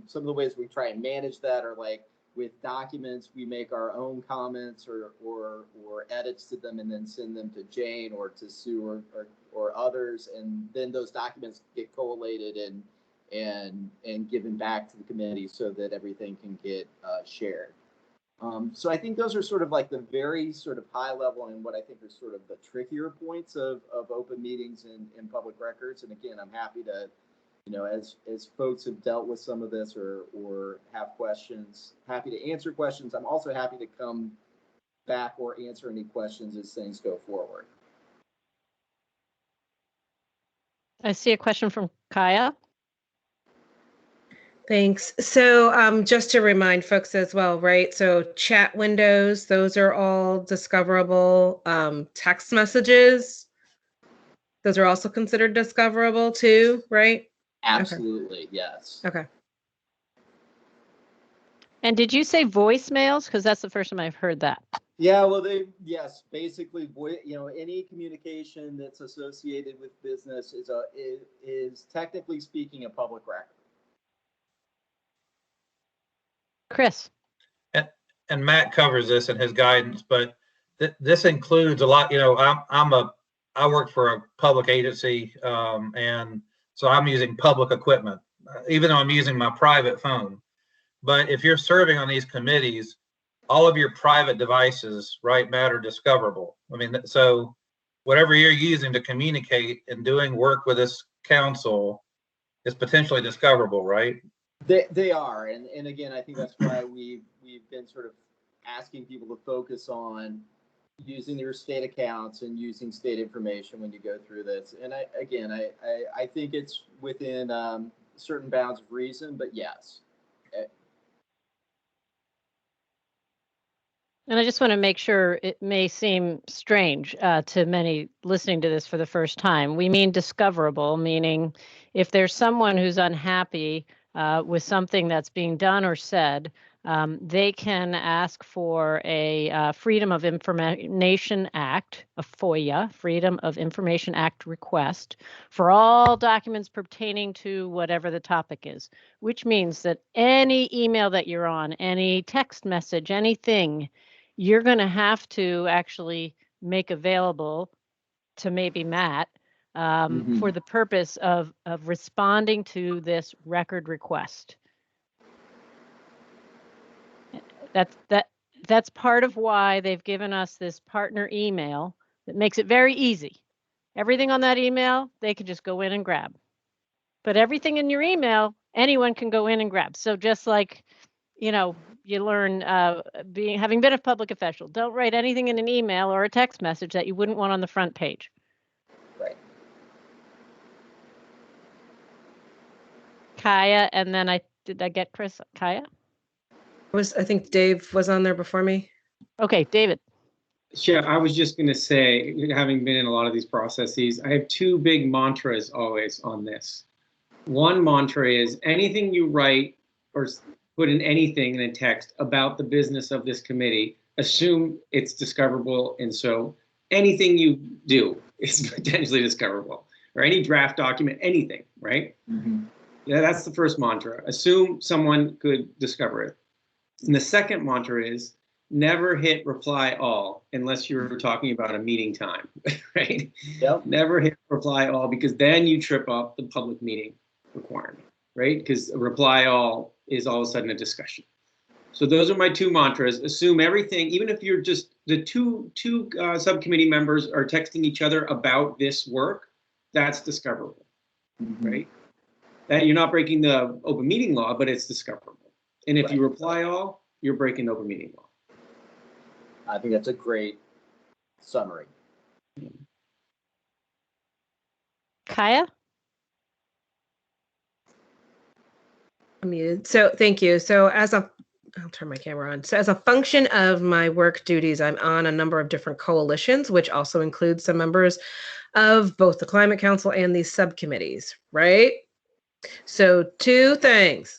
some of the ways we try and manage that are like with documents, we make our own comments or edits to them and then send them to Jane or to Sue or others, and then those documents get collated and given back to the committee so that everything can get shared. So I think those are sort of like the very sort of high level and what I think are sort of the trickier points of open meetings and public records. And again, I'm happy to, as folks have dealt with some of this or have questions, happy to answer questions. I'm also happy to come back or answer any questions as things go forward. I see a question from Kaya. Thanks. So just to remind folks as well, right? So chat windows, those are all discoverable. Text messages, those are also considered discoverable too, right? Absolutely, okay. Yes. Okay. And did you say voicemails? Because that's the first time I've heard that. Yeah, well, yes, basically, any communication that's associated with business is technically speaking a public record. Chris. And Matt covers this in his guidance, but this includes a lot. I work for a public agency, and so I'm using public equipment, even though I'm using my private phone. But if you're serving on these committees, all of your private devices, right, Matt, are discoverable. I mean, so whatever you're using to communicate and doing work with this council is potentially discoverable, right? They are, and again, I think that's why we've been sort of asking people to focus on using their state accounts and using state information when you go through this. And I think it's within certain bounds of reason, but yes. And I just want to make sure, it may seem strange to many listening to this for the first time. We mean discoverable, meaning if there's someone who's unhappy with something that's being done or said, they can ask for a Freedom of Information Act, a FOIA, Freedom of Information Act request for all documents pertaining to whatever the topic is, which means that any email that you're on, any text message, anything, you're going to have to actually make available to maybe Matt for the purpose of responding to this record request. That's part of why they've given us this partner email that makes it very easy. Everything on that email, they can just go in and grab. But everything in your email, anyone can go in and grab. So just like, you learn having been a public official, don't write anything in an email or a text message that you wouldn't want on the front page. Right. Kaya, and then did I get Chris? Kaya? I think Dave was on there before me. Okay, David. Yeah, I was just going to say, having been in a lot of these processes, I have two big mantras always on this. One mantra is anything you write or put in anything in a text about the business of this committee, assume it's discoverable. And so anything you do is potentially discoverable, or any draft document, anything, right? Mm-hmm. Yeah, that's the first mantra. Assume someone could discover it. And the second mantra is never hit reply all unless you're talking about a meeting time, right? Yep. Never hit reply all, because then you trip up the public meeting requirement, right? Because a reply all is all of a sudden a discussion. So those are my two mantras. Assume everything, even if you're just the two subcommittee members are texting each other about this work, that's discoverable, right? That you're not breaking the open meeting law, but it's discoverable. And if you reply all, you're breaking the open meeting law. I think that's a great summary. Kaya? Muted. So thank you. So I'll turn my camera on. So as a function of my work duties, I'm on a number of different coalitions, which also includes some members of both the Climate Council and these subcommittees, right? So two things.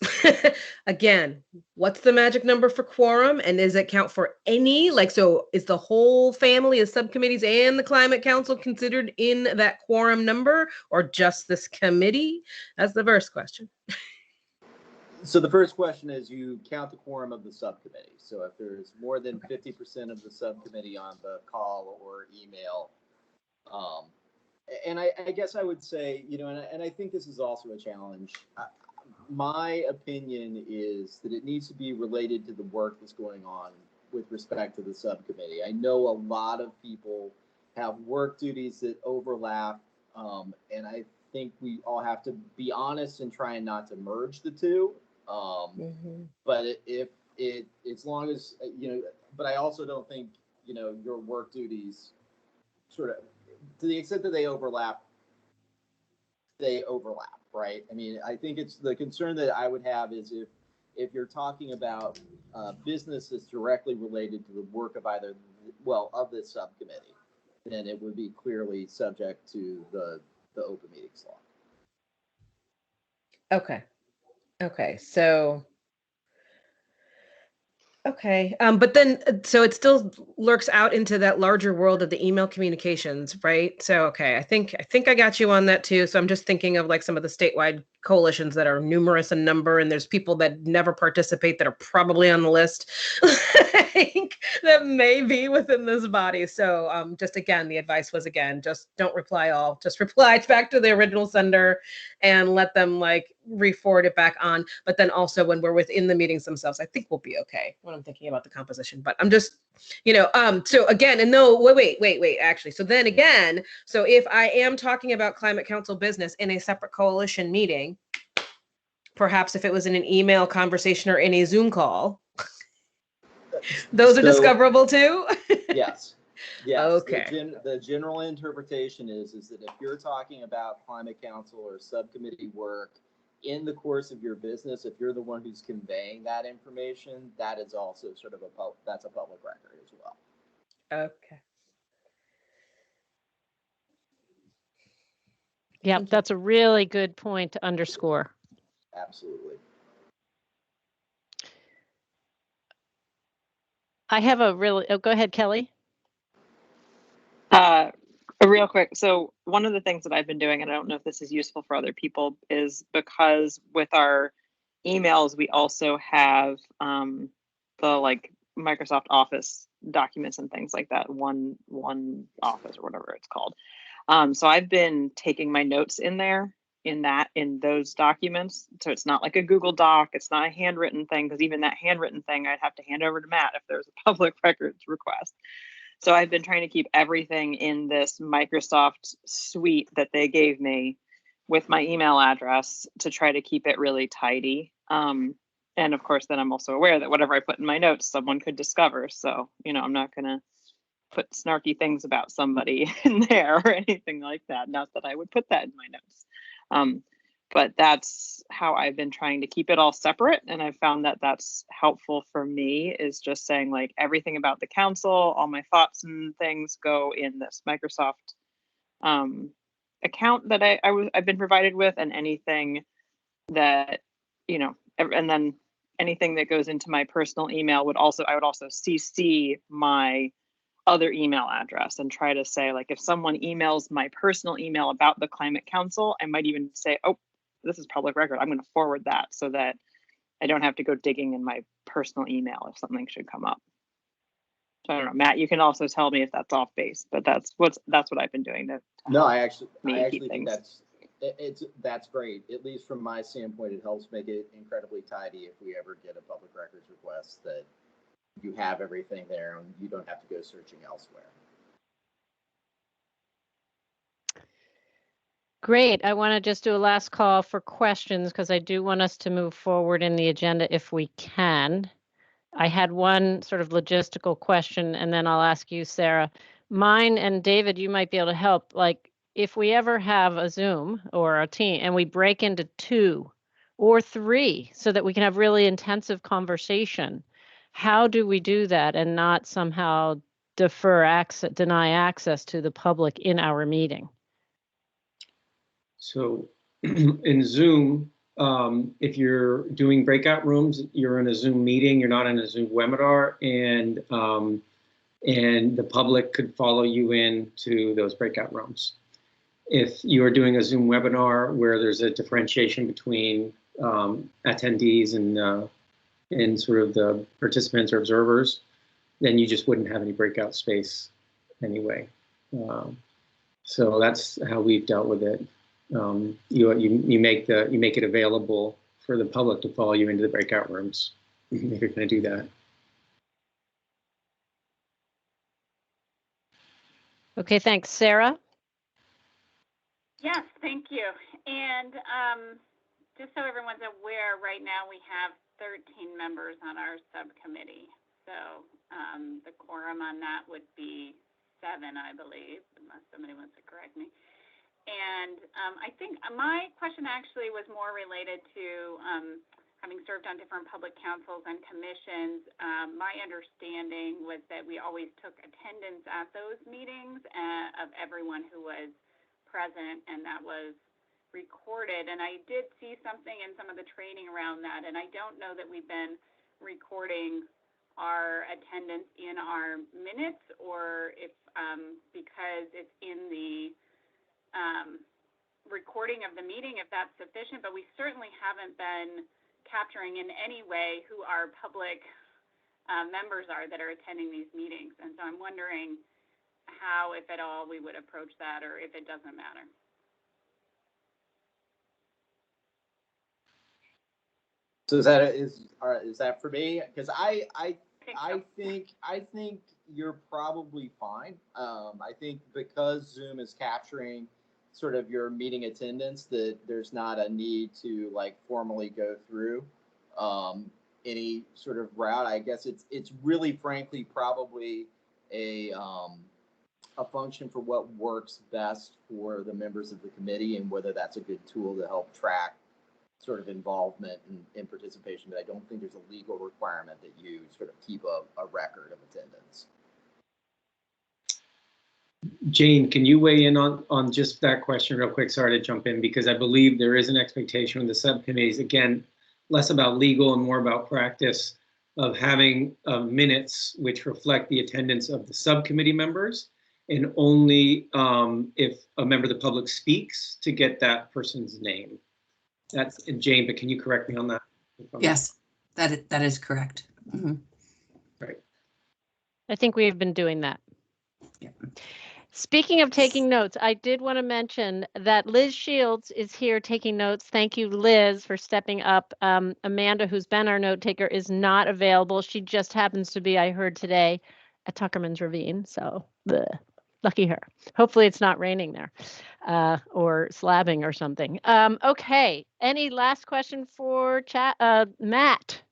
Again, what's the magic number for quorum? And does it count for any? So is the whole family of subcommittees and the Climate Council considered in that quorum number, or just this committee? That's the first question. So the first question is, you count the quorum of the subcommittee. So if there's more than 50% of the subcommittee on the call or email, and I guess I would say, and I think this is also a challenge. My opinion is that it needs to be related to the work that's going on with respect to the subcommittee. I know a lot of people have work duties that overlap, and I think we all have to be honest and try not to merge the two. But as long as, but I also don't think, your work duties sort of, to the extent that they overlap, right? I mean, I think it's the concern that I would have is if you're talking about business that's directly related to the work of of this subcommittee, then it would be clearly subject to the open meetings law. Okay. So, but then, so it still lurks out into that larger world of the email communications, right? So, I think I got you on that too. So I'm just thinking of some of the statewide coalitions that are numerous in number, and there's people that never participate that are probably on the list that may be within this body. So just again, the advice was, just don't reply all, just reply back to the original sender and let them re-forward it back on. But then also when we're within the meetings themselves, I think we'll be okay when I'm thinking about the composition. But I'm just, so again, and no, wait, actually. So then again, so if I am talking about Climate Council business in a separate coalition meeting, perhaps if it was in an email conversation or in a Zoom call, those are discoverable too? Yes. Okay. The general interpretation is that if you're talking about Climate Council or subcommittee work in the course of your business, if you're the one who's conveying that information, that is also sort of that's a public record as well. Okay. Yep, that's a really good point to underscore. Absolutely. I have go ahead, Kelly. Real quick. So one of the things that I've been doing, and I don't know if this is useful for other people, is because with our emails, we also have the Microsoft Office documents and things like that, one Office or whatever it's called. So I've been taking my notes in there in those documents. So it's not like a Google Doc. It's not a handwritten thing, because even that handwritten thing, I'd have to hand over to Matt if there's a public records request. So I've been trying to keep everything in this Microsoft suite that they gave me with my email address to try to keep it really tidy. And of course, then I'm also aware that whatever I put in my notes, someone could discover. So, I'm not going to put snarky things about somebody in there or anything like that. Not that I would put that in my notes. but that's how I've been trying to keep it all separate. And I found that that's helpful for me, is just saying like everything about the council, all my thoughts and things go in this Microsoft account that I've been provided with, and anything that, you know, and then anything that goes into my personal email I would also CC my other email address and try to say, like, if someone emails my personal email about the Climate Council, I might even say, oh, this is public record, I'm going to forward that, so that I don't have to go digging in my personal email if something should come up. So I don't know, Matt, you can also tell me if that's off base, but that's what I've been doing to No, I actually think things. that's great. At least from my standpoint, it helps make it incredibly tidy if we ever get a public records request, that you have everything there and you don't have to go searching elsewhere. Great. I want to just do a last call for questions because I do want us to move forward in the agenda if we can. I had one sort of logistical question, and then I'll ask you, Sarah. Mine and David, you might be able to help. Like, if we ever have a Zoom or a team and we break into 2 or 3 so that we can have really intensive conversation, how do we do that and not somehow deny access to the public in our meeting? So in Zoom, if you're doing breakout rooms, you're in a Zoom meeting, you're not in a Zoom webinar, and the public could follow you into those breakout rooms. If you're doing a Zoom webinar where there's a differentiation between attendees and sort of the participants or observers, then you just wouldn't have any breakout space anyway. So that's how we've dealt with it. You make it available for the public to follow you into the breakout rooms if you're going to do that. Okay, thanks. Sarah? Yes, thank you. And just so everyone's aware, right now we have 13 members on our subcommittee. So the quorum on that would be 7, I believe, unless somebody wants to correct me. And I think my question actually was more related to having served on different public councils and commissions. My understanding was that we always took attendance at those meetings of everyone who was present, and that was recorded. And I did see something in some of the training around that, and I don't know that we've been recording our attendance in our minutes, or if because it's in the recording of the meeting, if that's sufficient, but we certainly haven't been capturing in any way who our public members are that are attending these meetings. And so I'm wondering how, if at all, we would approach that, or if it doesn't matter. So is that for me? Because I think you're probably fine. I think because Zoom is capturing sort of your meeting attendance, that there's not a need to like formally go through any sort of route. I guess it's really, frankly, probably a function for what works best for the members of the committee, and whether that's a good tool to help track sort of involvement and participation. But I don't think there's a legal requirement that you sort of keep a record of attendance. Jane, can you weigh in on just that question real quick? Sorry to jump in, because I believe there is an expectation of the subcommittees, again, less about legal and more about practice, of having minutes which reflect the attendance of the subcommittee members, and only if a member of the public speaks to get that person's name. That's Jane, but can you correct me on that? Yes, that is correct. Mm-hmm. Right. I think we have been doing that. Yeah. Speaking of taking notes, I did want to mention that Liz Shields is here taking notes. Thank you, Liz, for stepping up. Amanda, who's been our note taker, is not available. She just happens to be, I heard today, at Tuckerman's Ravine. So bleh, lucky her. Hopefully it's not raining there or slabbing or something. Okay, any last question for Matt?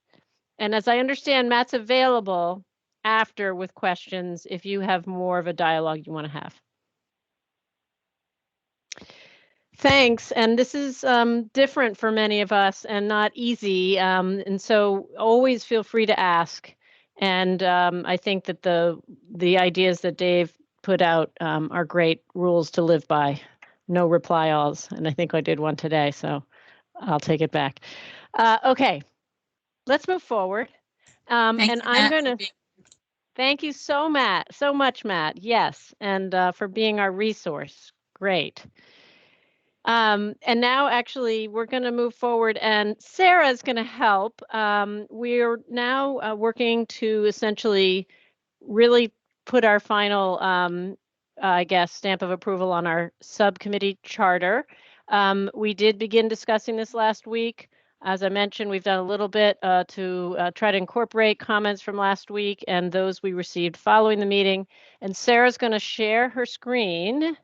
And as I understand, Matt's available after with questions if you have more of a dialogue you want to have. Thanks. And this is different for many of us and not easy. And so always feel free to ask. And I think that the ideas that Dave put out are great rules to live by. No reply alls. And I think I did one today, so I'll take it back. Okay, let's move forward. And I'm going to thank you so much, Matt. Yes, and for being our resource. Great. And now actually we're going to move forward and Sarah's going to help. We're now working to essentially really put our final, I guess, stamp of approval on our subcommittee charter. We did begin discussing this last week. As I mentioned, we've done a little bit to try to incorporate comments from last week and those we received following the meeting. And Sarah's going to share her screen.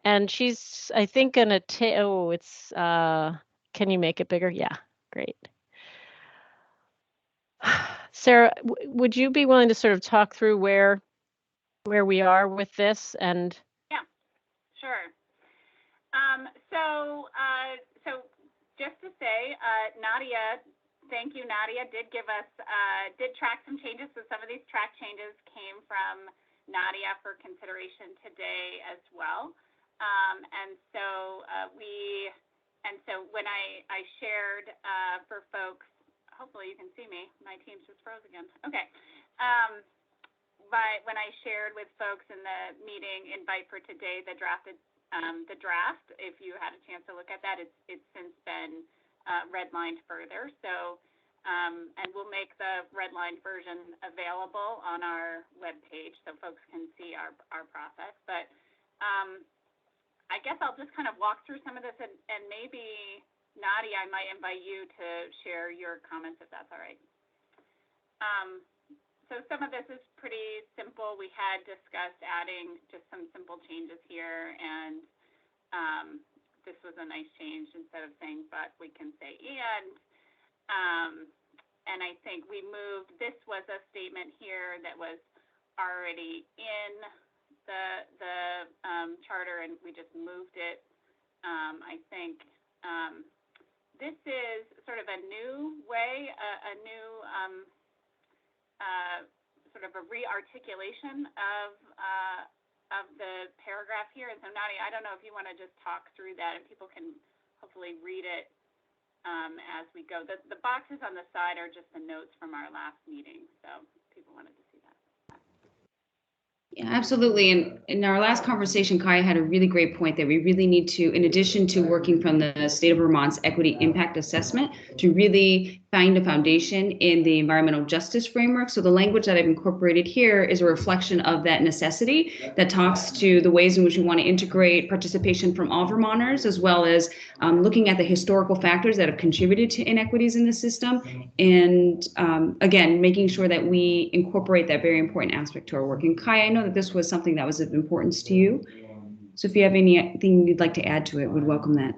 And she's, I think, gonna take, oh, it's, can you make it bigger? Yeah, great. Sarah, would you be willing to sort of talk through where we are with this? And yeah, sure. So just to say, Nadia, thank you, Nadia, did track some changes. So some of these track changes came from Nadia for consideration today as well. And so when I shared for folks, hopefully you can see me. My Teams just froze again. Okay. But when I shared with folks in the meeting invite for today, the draft, if you had a chance to look at that, it's since been redlined further. So, and we'll make the redlined version available on our webpage so folks can see our process. But I guess I'll just kind of walk through some of this, and maybe, Nadia, I might invite you to share your comments if that's all right. So some of this is pretty simple. We had discussed adding just some simple changes here, and this was a nice change. Instead of saying but, we can say and. And I think we moved, this was a statement here that was already in the charter, and we just moved it. I think this is sort of a new way, a new sort of a re-articulation of the paragraph here. And so Nadia, I don't know if you want to just talk through that, and people can hopefully read it as we go. The boxes on the side are just the notes from our last meeting, so people wanted to see that. Yeah, absolutely. And in our last conversation, Kai had a really great point that we really need to, in addition to working from the state of Vermont's equity impact assessment, to really find a foundation in the environmental justice framework. So the language that I've incorporated here is a reflection of that necessity that talks to the ways in which we want to integrate participation from all Vermonters, as well as looking at the historical factors that have contributed to inequities in the system. And again, making sure that we incorporate that very important aspect to our work. And Kai, I know that this was something that was of importance to you. So if you have anything you'd like to add to it, we'd welcome that.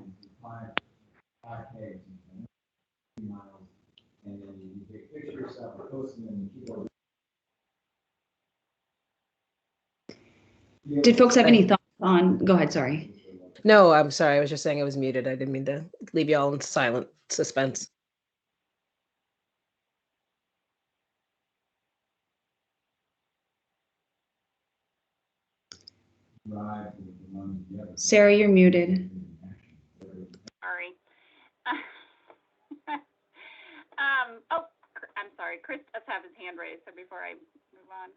Did folks have any thoughts on, go ahead, sorry. No, I'm sorry. I was just saying I was muted. I didn't mean to leave you all in silent suspense. Sarah, you're muted. Sorry. Oh, I'm sorry. Chris does have his hand raised, so before I move on.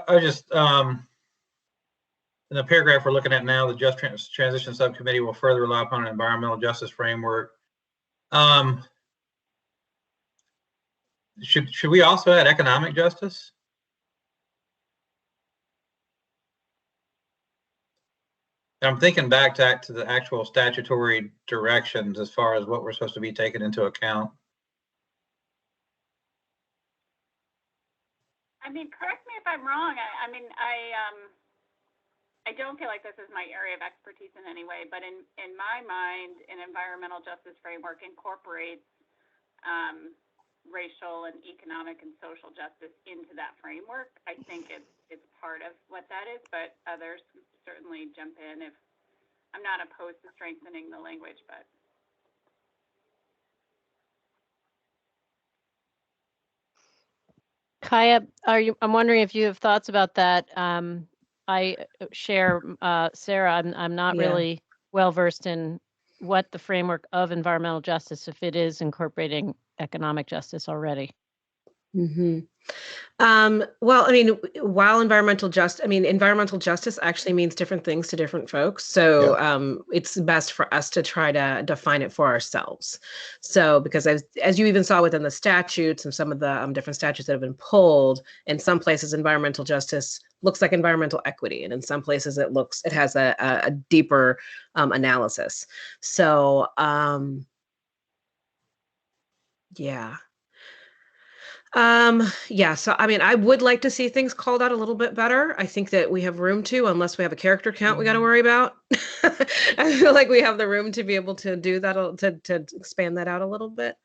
I just, in the paragraph we're looking at now, the Just Transition Subcommittee will further rely upon an environmental justice framework. Should we also add economic justice? I'm thinking back to the actual statutory directions as far as what we're supposed to be taking into account. I mean, correct me if I'm wrong. I don't feel like this is my area of expertise in any way, but in my mind, an environmental justice framework incorporates racial and economic and social justice into that framework. I think it's part of what that is, but others certainly jump in if I'm not opposed to strengthening the language, but. Kaya, I'm wondering if you have thoughts about that. I share Sarah. I'm not Yeah. really well versed in what the framework of environmental justice, if it is incorporating economic justice already. Mm-hmm. Well, I mean, while environmental justice actually means different things to different folks. So it's best for us to try to define it for ourselves. So because as you even saw within the statutes and some of the different statutes that have been pulled, in some places environmental justice looks like environmental equity, and in some places it has a deeper analysis. So yeah. So I mean, I would like to see things called out a little bit better. I think that we have room to, unless we have a character count we got to worry about. I feel like we have the room to be able to do that, to expand that out a little bit.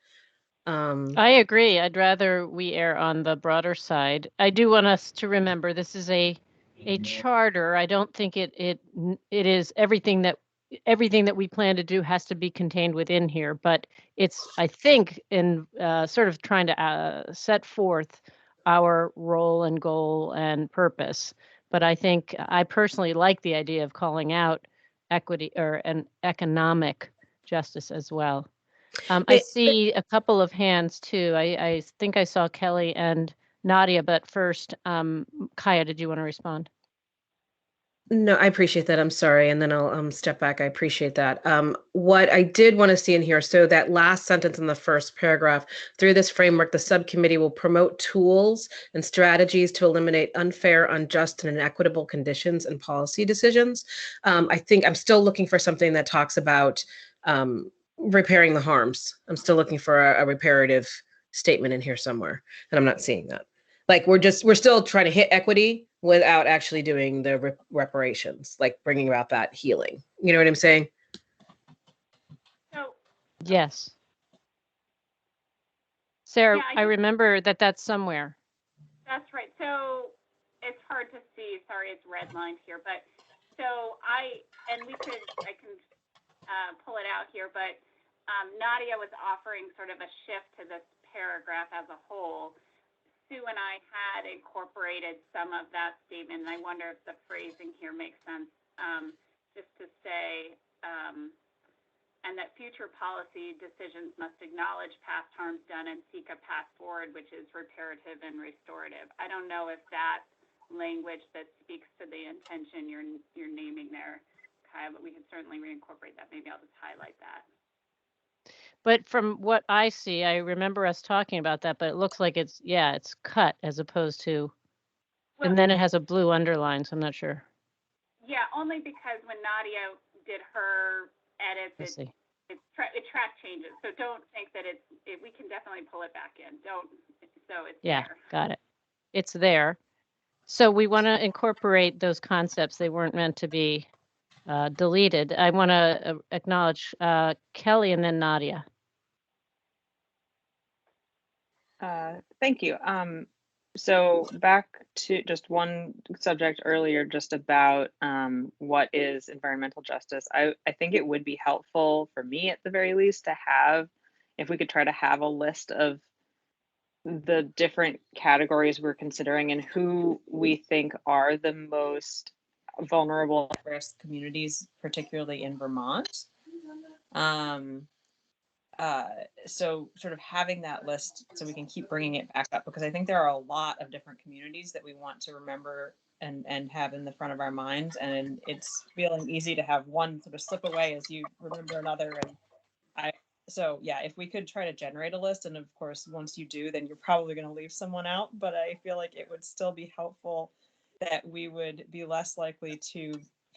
I agree. I'd rather we err on the broader side. I do want us to remember this is a charter. I don't think it is everything that we plan to do has to be contained within here, but it's, I think, in sort of trying to set forth our role and goal and purpose. But I think I personally like the idea of calling out equity or an economic justice as well. I see a couple of hands too. I think I saw Kelly and Nadia, but first, Kaya, did you want to respond? No, I appreciate that. I'm sorry. And then I'll step back. I appreciate that. What I did want to see in here, so that last sentence in the first paragraph, through this framework, the subcommittee will promote tools and strategies to eliminate unfair, unjust, and inequitable conditions and policy decisions. I think I'm still looking for something that talks about repairing the harms. I'm still looking for a reparative statement in here somewhere, and I'm not seeing that. Like we're still trying to hit equity without actually doing the reparations, like bringing about that healing. You know what I'm saying? So, yes. Sarah, yeah, I remember that's somewhere. That's right. So it's hard to see. Sorry, it's redlined here, but so I can pull it out here, but Nadia was offering sort of a shift to this paragraph as a whole. Sue and I had incorporated some of that statement, and I wonder if the phrasing here makes sense, just to say, and that future policy decisions must acknowledge past harms done and seek a path forward, which is reparative and restorative. I don't know if that language that speaks to the intention you're naming there, Kaya, but we can certainly reincorporate that. Maybe I'll just highlight that. But from what I see, I remember us talking about that, but it looks like it's cut as opposed to, well, and then it has a blue underline, so I'm not sure. Yeah, only because when Nadia did her edits, it track changes. So don't think that we can definitely pull it back in. It's there. Got it. It's there. So we want to incorporate those concepts. They weren't meant to be deleted. I want to acknowledge Kelly and then Nadia. Thank you. So back to just one subject earlier, just about what is environmental justice. I think it would be helpful for me, at the very least, to have, if we could try to have a list of the different categories we're considering and who we think are the most vulnerable risk communities, particularly in Vermont. So sort of having that list so we can keep bringing it back up, because I think there are a lot of different communities that we want to remember and have in the front of our minds, and it's feeling easy to have one sort of slip away as you remember another. And so yeah, if we could try to generate a list, and of course once you do, then you're probably going to leave someone out, but I feel like it would still be helpful that we would be less likely to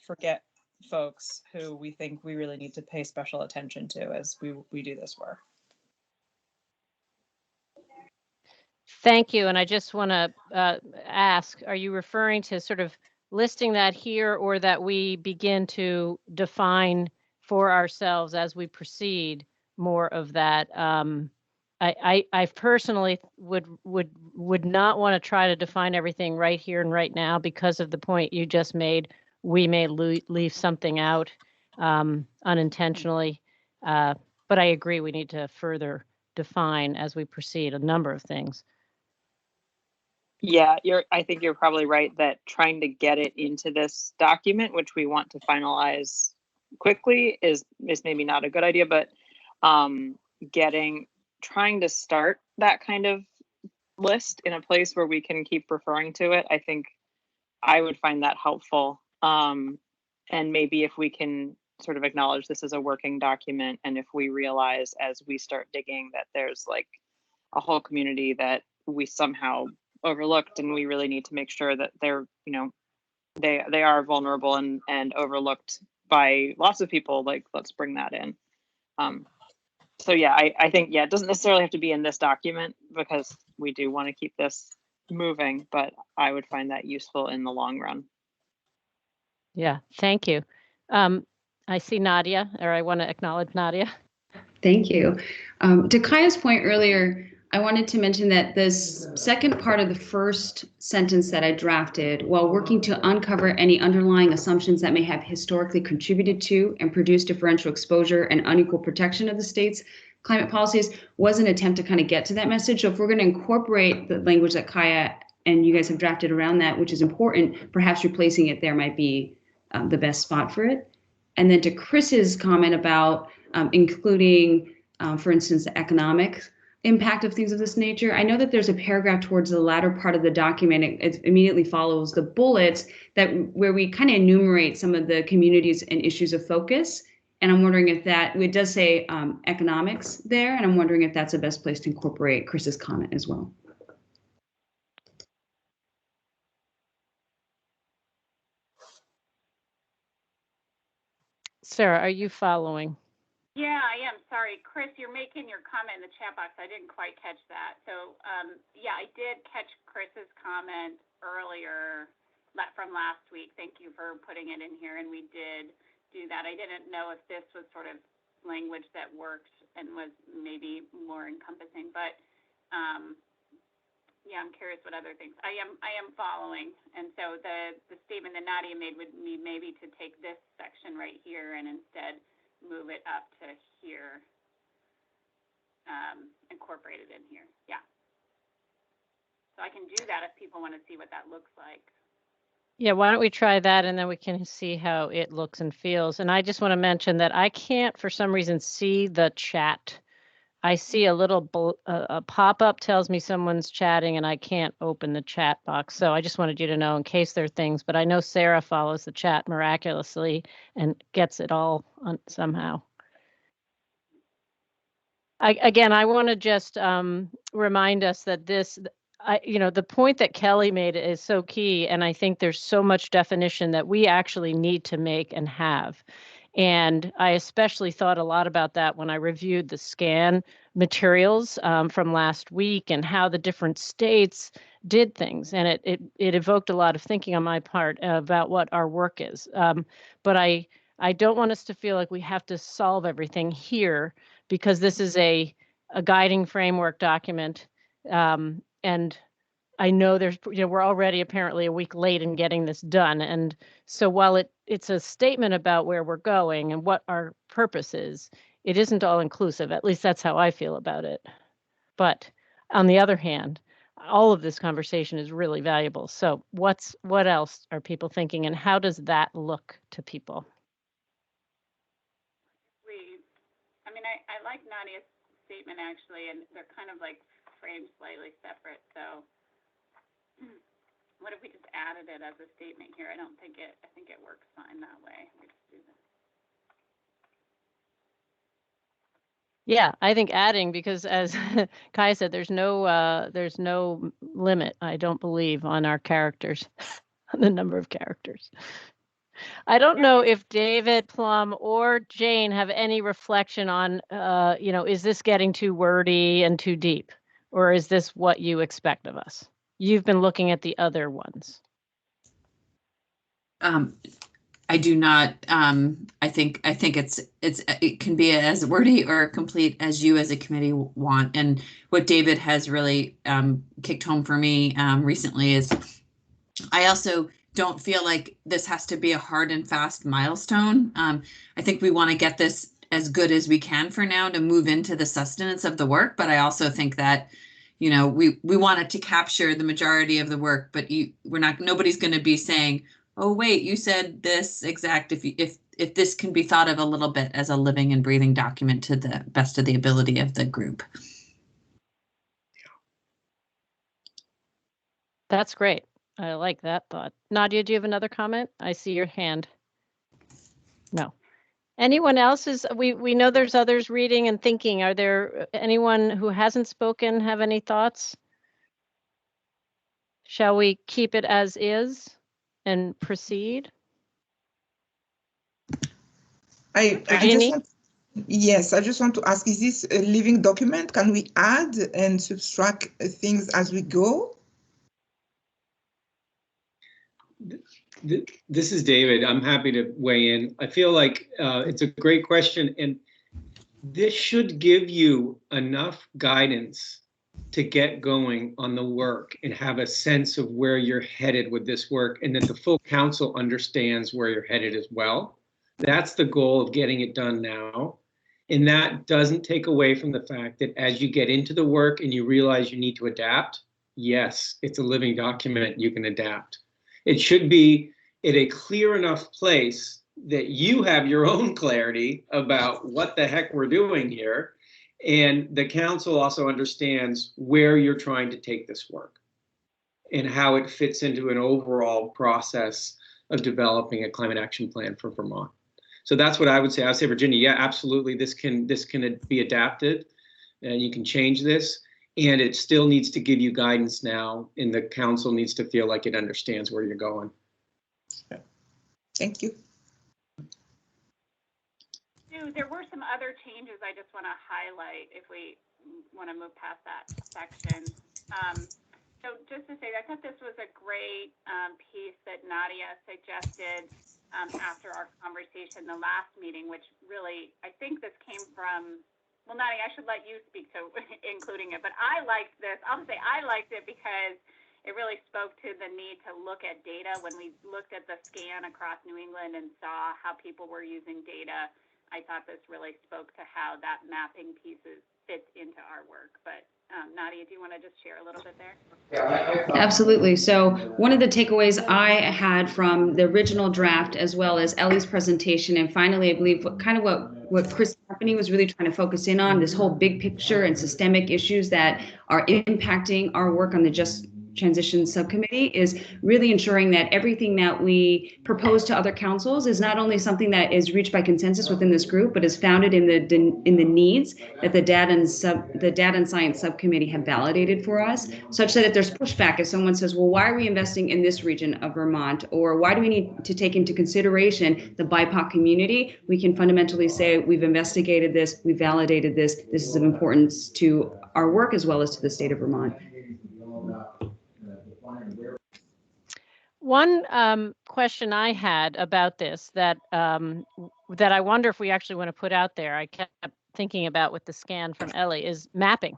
forget folks who we think we really need to pay special attention to as we do this work. Thank you. And I just want to ask, are you referring to sort of listing that here, or that we begin to define for ourselves as we proceed more of that? I personally would not want to try to define everything right here and right now, because of the point you just made. We may leave something out. unintentionally. But I agree, we need to further define as we proceed a number of things. Yeah, I think you're probably right that trying to get it into this document, which we want to finalize quickly, is maybe not a good idea, but trying to start that kind of list in a place where we can keep referring to it, I think I would find that helpful. And maybe if we can sort of acknowledge this as a working document, and if we realize as we start digging that there's like a whole community that we somehow overlooked, and we really need to make sure that they're, you know, they are vulnerable and overlooked by lots of people, like, let's bring that in. So yeah, I think, yeah, it doesn't necessarily have to be in this document because we do want to keep this moving, but I would find that useful in the long run. Yeah, thank you. I see Nadia, or I want to acknowledge Nadia. Thank you. To Kaya's point earlier, I wanted to mention that this second part of the first sentence that I drafted, while working to uncover any underlying assumptions that may have historically contributed to and produced differential exposure and unequal protection of the state's climate policies, was an attempt to kind of get to that message. So if we're going to incorporate the language that Kaya and you guys have drafted around that, which is important, perhaps replacing it there might be the best spot for it. And then to Chris's comment about including, for instance, the economic impact of things of this nature, I know that there's a paragraph towards the latter part of the document. It immediately follows the bullets where we kind of enumerate some of the communities and issues of focus. And I'm wondering if it does say economics there, and I'm wondering if that's the best place to incorporate Chris's comment as well. Sarah, are you following? Yeah, I am. Sorry, Chris, you're making your comment in the chat box. I didn't quite catch that. So, yeah, I did catch Chris's comment earlier from last week. Thank you for putting it in here, and we did do that. I didn't know if this was sort of language that worked and was maybe more encompassing, but yeah, I'm curious what other things. I am following, and so the statement that Nadia made would be maybe to take this section right here and instead move it up to here, incorporate it in here. Yeah. So I can do that if people want to see what that looks like. Yeah, why don't we try that, and then we can see how it looks and feels. And I just want to mention that I can't, for some reason, see the chat. I see a little a pop-up tells me someone's chatting, and I can't open the chat box. So I just wanted you to know in case there are things, but I know Sarah follows the chat miraculously and gets it all somehow. Again, I want to just remind us that the point that Kelly made is so key, and I think there's so much definition that we actually need to make and have. And I especially thought a lot about that when I reviewed the scan materials from last week and how the different states did things. And it evoked a lot of thinking on my part about what our work is. But I don't want us to feel like we have to solve everything here, because this is a guiding framework document. And I know we're already apparently a week late in getting this done. And so while it's a statement about where we're going and what our purpose is, it isn't all inclusive. At least that's how I feel about it. But on the other hand, all of this conversation is really valuable. So what else are people thinking, and how does that look to people? I like Nadia's statement actually, and they're kind of like framed slightly separate. So what if we just added it as a statement here? I think it works fine that way. We just do this. Yeah, I think adding, because as Kai said, there's no limit, I don't believe, on our characters, on the number of characters. I don't know if David, Plum, or Jane have any reflection on, is this getting too wordy and too deep, or is this what you expect of us? You've been looking at the other ones. I do not. I think it can be as wordy or complete as you as a committee want. And what David has really kicked home for me recently is I also don't feel like this has to be a hard and fast milestone. I think we want to get this as good as we can for now to move into the sustenance of the work. But I also think that, you know, we wanted to capture the majority of the work, but nobody's going to be saying, oh, wait, you said this exact, if this can be thought of a little bit as a living and breathing document to the best of the ability of the group. That's great. I like that thought. Nadia, do you have another comment? I see your hand. No. Anyone else we know there's others reading and thinking. Are there anyone who hasn't spoken have any thoughts? Shall we keep it as is and proceed? I just want to ask, is this a living document? Can we add and subtract things as we go? This is David. I'm happy to weigh in. I feel like it's a great question, and this should give you enough guidance to get going on the work and have a sense of where you're headed with this work, and that the full council understands where you're headed as well. That's the goal of getting it done now. And that doesn't take away from the fact that as you get into the work and you realize you need to adapt, yes, it's a living document, you can adapt. It should be at a clear enough place that you have your own clarity about what the heck we're doing here. And the council also understands where you're trying to take this work and how it fits into an overall process of developing a climate action plan for Vermont. So that's what I would say. I would say, Virginia, yeah, absolutely. This can be adapted, and you can change this, and it still needs to give you guidance now, and the council needs to feel like it understands where you're going. Thank you. There were some other changes I just want to highlight if we want to move past that section. So just to say, I thought this was a great piece that Nadia suggested after our conversation the last meeting, which really, I think this came from, well, Nadia, I should let you speak to including it, but I liked this. I'll say I liked it because it really spoke to the need to look at data. When we looked at the scan across New England and saw how people were using data, I thought this really spoke to how that mapping pieces fits into our work. But Nadia, do you want to just share a little bit there? Absolutely. So one of the takeaways I had from the original draft, as well as Ellie's presentation, and finally, I believe what Chris Company was really trying to focus in on, this whole big picture and systemic issues that are impacting our work on the Just Transition Subcommittee, is really ensuring that everything that we propose to other councils is not only something that is reached by consensus within this group, but is founded in the needs that the Data and Science Subcommittee have validated for us, such that if there's pushback, if someone says, well, why are we investing in this region of Vermont, or why do we need to take into consideration the BIPOC community, we can fundamentally say, we've investigated this, we've validated this, this is of importance to our work as well as to the state of Vermont. One question I had about this that I wonder if we actually want to put out there, I kept thinking about with the scan from Ellie, is mapping.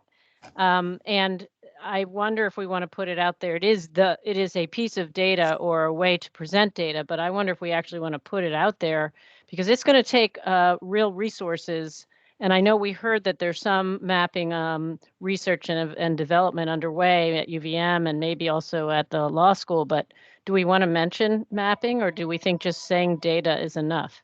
And I wonder if we want to put it out there. It is a piece of data or a way to present data, but I wonder if we actually want to put it out there, because it's going to take real resources. And I know we heard that there's some mapping research and development underway at UVM and maybe also at the law school, but do we want to mention mapping, or do we think just saying data is enough?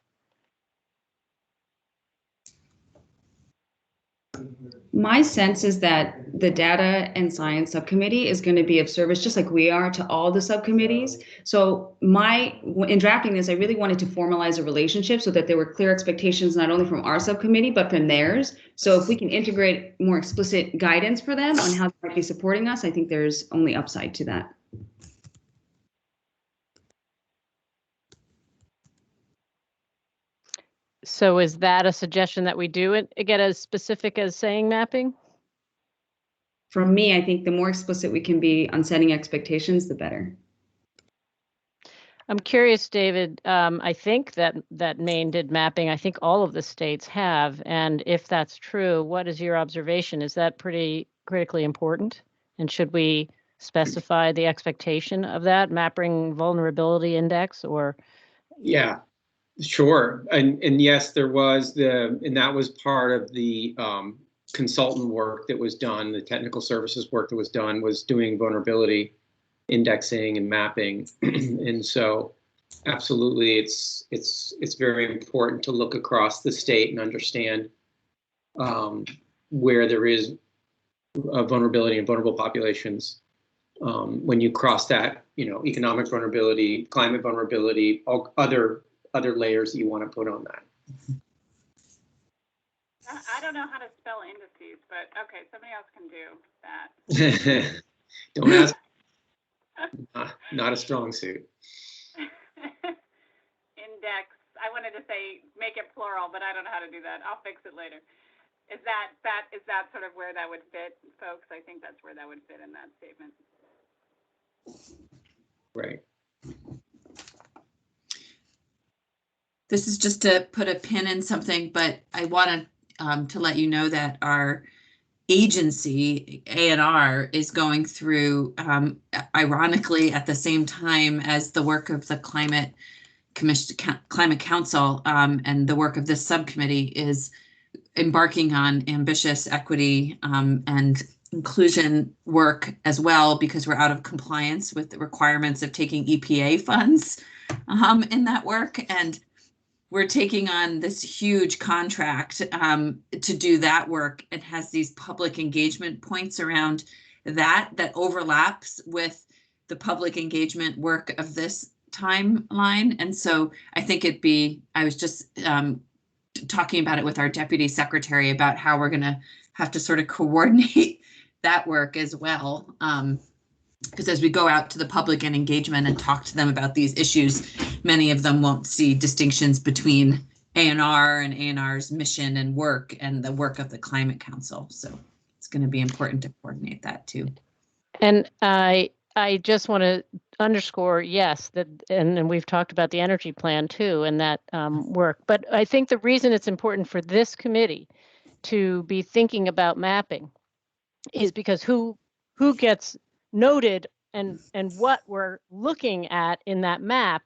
My sense is that the Data and Science Subcommittee is going to be of service, just like we are, to all the subcommittees. So in drafting this, I really wanted to formalize a relationship so that there were clear expectations, not only from our subcommittee, but from theirs. So if we can integrate more explicit guidance for them on how they might be supporting us, I think there's only upside to that. So is that a suggestion that we do it get as specific as saying mapping? For me, I think the more explicit we can be on setting expectations, the better. I'm curious, David, I think that Maine did mapping. I think all of the states have. And if that's true, what is your observation? Is that pretty critically important? And should we specify the expectation of that mapping vulnerability index? Or yeah, sure. And yes, there was and that was part of the consultant work that was done. The technical services work that was done was doing vulnerability indexing and mapping. And so absolutely, it's very important to look across the state and understand where there is vulnerability in vulnerable populations. When you cross that, economic vulnerability, climate vulnerability, all other layers that you want to put on that. I don't know how to spell indices, but okay, somebody else can do that. Don't ask. Not a strong suit. Index. I wanted to say make it plural, but I don't know how to do that. I'll fix it later. Is that sort of where that would fit, folks? I think that's where that would fit in that statement. Right. This is just to put a pin in something, but I wanted to let you know that our agency, A&R, is going through, ironically, at the same time as the work of the Climate Council and the work of this subcommittee is embarking on ambitious equity and inclusion work as well, because we're out of compliance with the requirements of taking EPA funds in that work. And we're taking on this huge contract to do that work. It has these public engagement points around that overlaps with the public engagement work of this timeline. And so I think I was just talking about it with our deputy secretary about how we're going to have to sort of coordinate that work as well. Because as we go out to the public and engagement and talk to them about these issues, many of them won't see distinctions between A&R and A&R's mission and work and the work of the Climate Council. So it's going to be important to coordinate that too. And I just want to underscore, yes, that, and we've talked about the energy plan too, and that work. But I think the reason it's important for this committee to be thinking about mapping is because who gets noted and what we're looking at in that map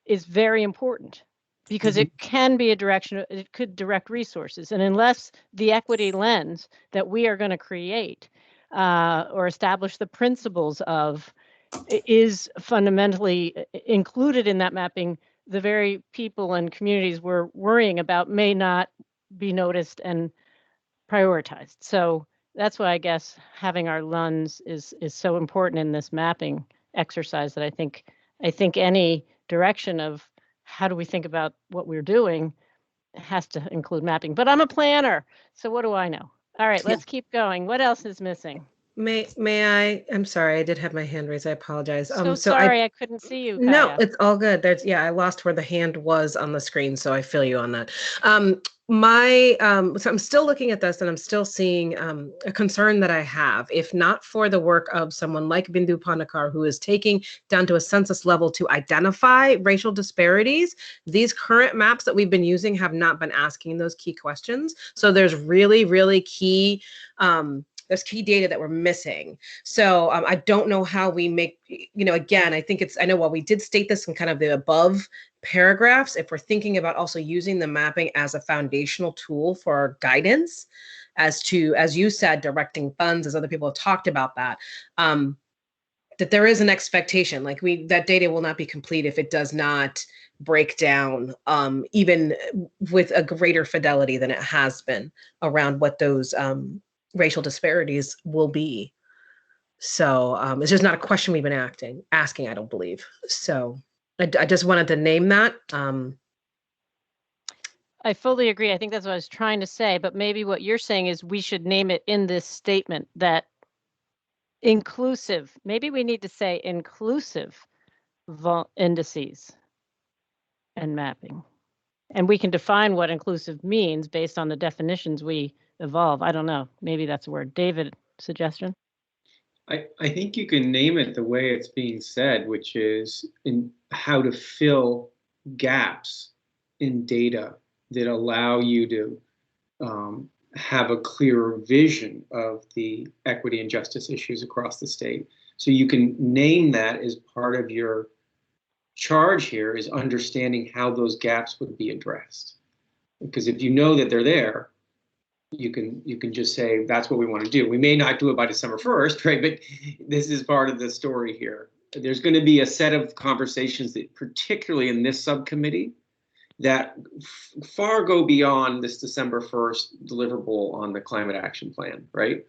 is very important, because it can be a direction, it could direct resources. And unless the equity lens that we are going to create or establish the principles of is fundamentally included in that mapping, the very people and communities we're worrying about may not be noticed and prioritized. So that's why I guess having our lens is so important in this mapping exercise, that I think any direction of how do we think about what we're doing has to include mapping. But I'm a planner, so what do I know? All right, let's keep going. What else is missing? May I? I'm sorry, I did have my hand raised. I apologize. So sorry, I couldn't see you, Kaya. No, it's all good. I lost where the hand was on the screen, so I feel you on that. So I'm still looking at this, and I'm still seeing a concern that I have. If not for the work of someone like Bindu Pandakar, who is taking down to a census level to identify racial disparities, these current maps that we've been using have not been asking those key questions. So there's really, really key there's key data that we're missing. So I don't know how we make, again, I know while we did state this in kind of the above paragraphs, if we're thinking about also using the mapping as a foundational tool for our guidance as to, as you said, directing funds, as other people have talked about that there is an expectation, that data will not be complete if it does not break down even with a greater fidelity than it has been around what those racial disparities will be. So it's just not a question we've been asking, I don't believe. So I just wanted to name that. I fully agree. I think that's what I was trying to say, but maybe what you're saying is we should name it in this statement that inclusive, maybe we need to say inclusive indices and mapping. And we can define what inclusive means based on the definitions we evolve. I don't know. Maybe that's a word. David, suggestion? I think you can name it the way it's being said, which is in how to fill gaps in data that allow you to have a clearer vision of the equity and justice issues across the state. So you can name that as part of your charge here, is understanding how those gaps would be addressed. Because if you know that they're there, you can just say that's what we want to do. We may not do it by December 1st, right? But this is part of the story here. There's going to be a set of conversations that, particularly in this subcommittee, that far go beyond this December 1st deliverable on the climate action plan, right?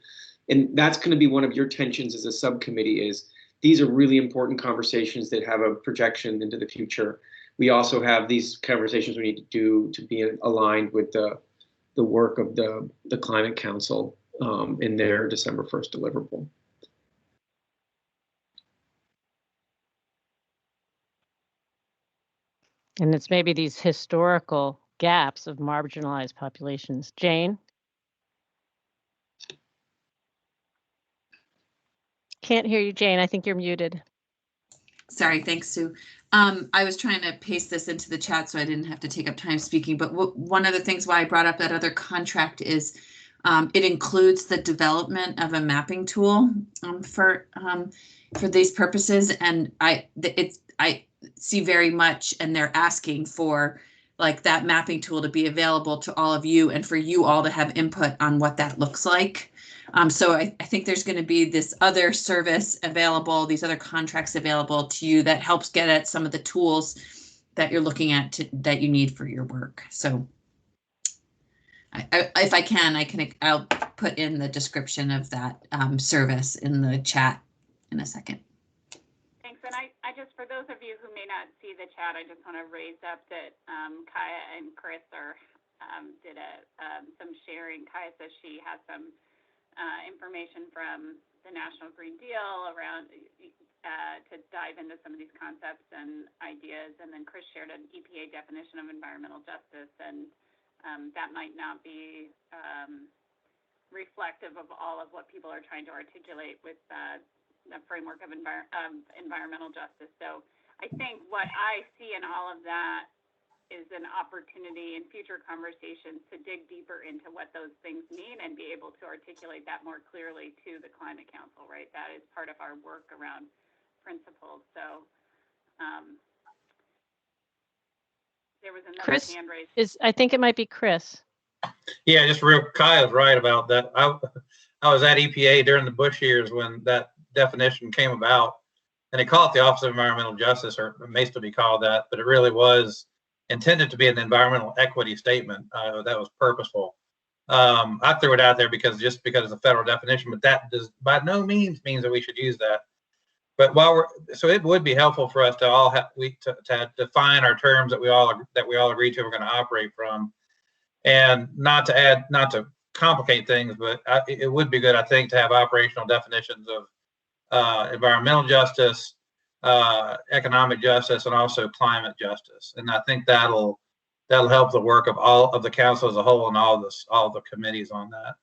And that's going to be one of your tensions as a subcommittee, is these are really important conversations that have a projection into the future. We also have these conversations we need to do to be aligned with the work of the Climate Council in their December 1st deliverable. And it's maybe these historical gaps of marginalized populations. Jane? Can't hear you, Jane. I think you're muted. Sorry, thanks, Sue. I was trying to paste this into the chat so I didn't have to take up time speaking, but one of the things why I brought up that other contract is it includes the development of a mapping tool for these purposes, and I see very much, and they're asking for like that mapping tool to be available to all of you and for you all to have input on what that looks like. So I think there's going to be this other service available, these other contracts available to you that helps get at some of the tools that you're looking at that you need for your work. So if I can, I'll put in the description of that service in the chat in a second. Thanks. And I just, for those of you who may not see the chat, I just want to raise up that Kaya and Chris did some sharing. Kaya says she has some information from the National Green Deal around to dive into some of these concepts and ideas. And then Chris shared an EPA definition of environmental justice, and that might not be reflective of all of what people are trying to articulate with the framework of environmental justice. So I think what I see in all of that is an opportunity in future conversations to dig deeper into what those things mean and be able to articulate that more clearly to the Climate Council, right? That is part of our work around principles. So there was another Chris hand raised. I think it might be Chris. Yeah, just real, Kaya's right about that. I was at EPA during the Bush years when that definition came about, and they call it the Office of Environmental Justice, or it may still be called that, but it really was intended to be an environmental equity statement that was purposeful. I threw it out there because it's a federal definition, but that does by no means that we should use that. But so it would be helpful for us to all have to define our terms that we all agree to we're going to operate from, and not to complicate things, but it would be good, I think, to have operational definitions of environmental justice, economic justice, and also climate justice. And I think that'll help the work of all of the council as a whole and all the committees on that.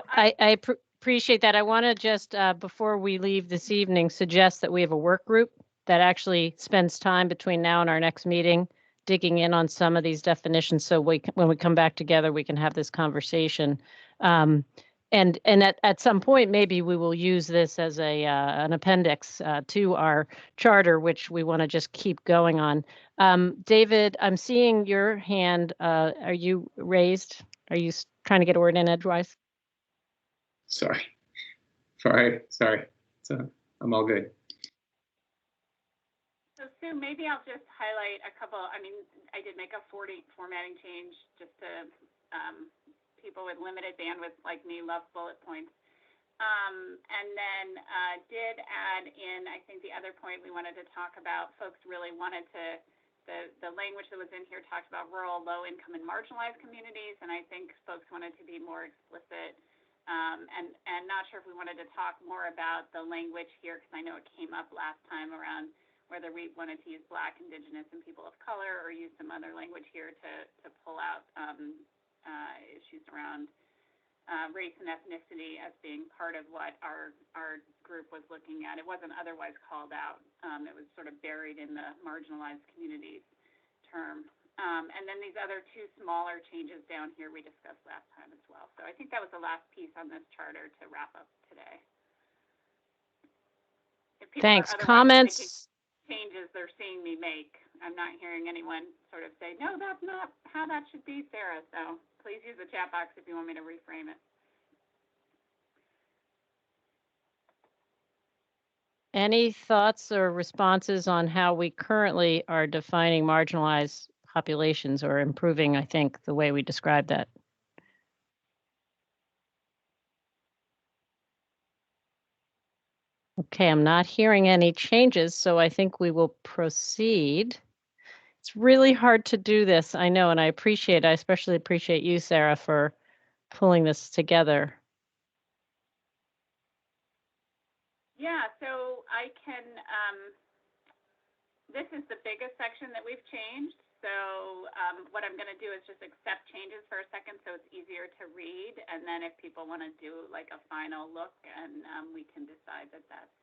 I appreciate that. I want to just, before we leave this evening, suggest that we have a work group that actually spends time between now and our next meeting digging in on some of these definitions, so when we come back together, we can have this conversation. And at some point, maybe we will use this as an appendix to our charter, which we want to just keep going on. David, I'm seeing your hand. Are you raised? Are you trying to get a word in edgewise? Sorry. So I'm all good. So Sue, maybe I'll just highlight a couple. I mean, I did make a formatting change just to people with limited bandwidth like me love bullet points. And then did add in, I think the other point we wanted to talk about, folks really wanted to, the language that was in here talked about rural, low income, and marginalized communities, and I think folks wanted to be more explicit. And not sure if we wanted to talk more about the language here, because I know it came up last time around whether we wanted to use Black, Indigenous, and people of color, or use some other language here to pull out issues around race and ethnicity as being part of what our group was looking at. It wasn't otherwise called out. It was sort of buried in the marginalized communities term. And then these other two smaller changes down here we discussed last time as well. So I think that was the last piece on this charter to wrap up today. If people Thanks. are otherwise Comments? making changes they're seeing me make, I'm not hearing anyone sort of say, no, that's not how that should be, Sarah. So please use the chat box if you want me to reframe it. Any thoughts or responses on how we currently are defining marginalized populations or improving, I think, the way we describe that? Okay, I'm not hearing any changes, so I think we will proceed. It's really hard to do this, I know, and I especially appreciate you, Sarah, for pulling this together. Yeah, so I can, this is the biggest section that we've changed. So what I'm going to do is just accept changes for a second so it's easier to read. And then if people want to do like a final look, and we can decide that that's,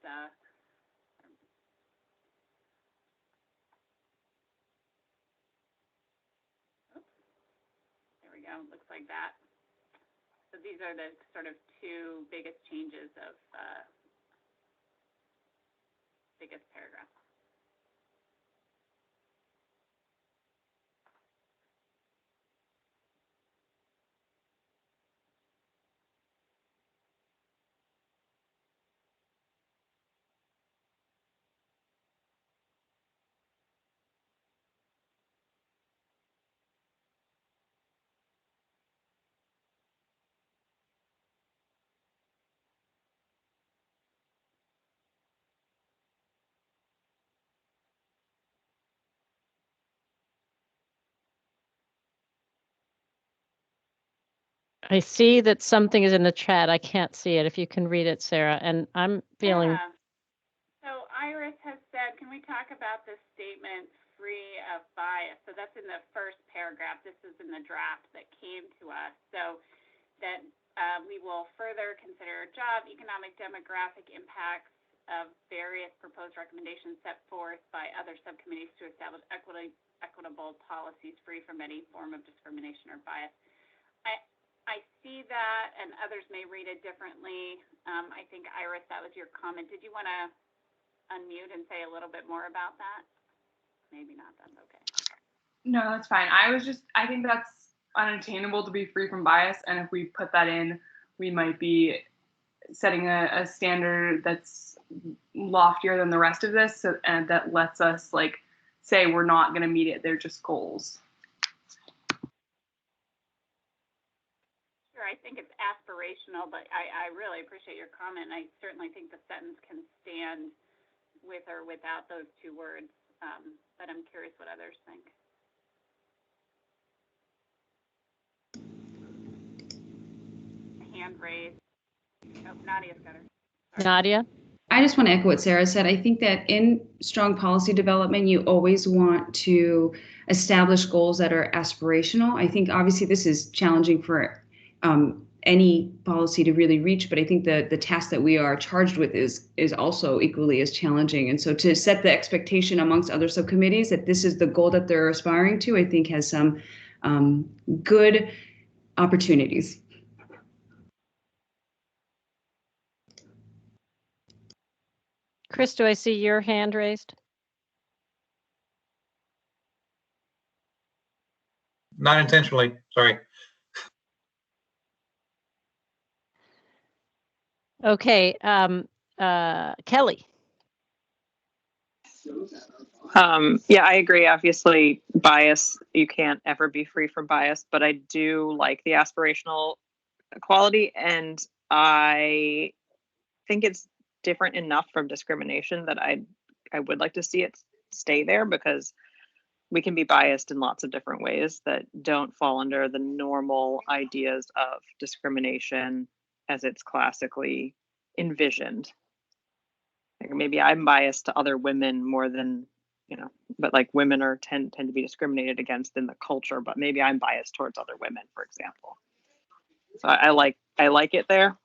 oops, there we go, looks like that. So these are the sort of two biggest changes of biggest paragraph. I see that something is in the chat. I can't see it. If you can read it, Sarah. And I'm feeling. Yeah. So Iris has said, can we talk about this statement free of bias? So that's in the first paragraph. This is in the draft that came to us. So that we will further consider job, economic, demographic impacts of various proposed recommendations set forth by other subcommittees to establish equitable policies free from any form of discrimination or bias. I see that, and others may read it differently. I think, Iris, that was your comment. Did you want to unmute and say a little bit more about that? Maybe not, that's okay. No, that's fine. I think that's unattainable to be free from bias. And if we put that in, we might be setting a standard that's loftier than the rest of this. So, and that lets us like say we're not going to meet it. They're just goals. Sure, I think it's aspirational, but I really appreciate your comment. I certainly think the sentence can stand with or without those two words, but I'm curious what others think. Hand raised. Oh, Nadia's got her. Sorry. Nadia? I just want to echo what Sarah said. I think that in strong policy development, you always want to establish goals that are aspirational. I think obviously this is challenging for any policy to really reach, but I think the task that we are charged with is also equally as challenging. And so to set the expectation amongst other subcommittees that this is the goal that they're aspiring to, I think has some good opportunities. Chris, do I see your hand raised? Not intentionally, sorry. Okay, Kelly. Yeah, I agree. Obviously, bias, you can't ever be free from bias, but I do like the aspirational quality, and I think it's different enough from discrimination that I would like to see it stay there, because we can be biased in lots of different ways that don't fall under the normal ideas of discrimination as it's classically envisioned. Like maybe I'm biased to other women more than, but like women tend to be discriminated against in the culture, but maybe I'm biased towards other women, for example. So I like it there.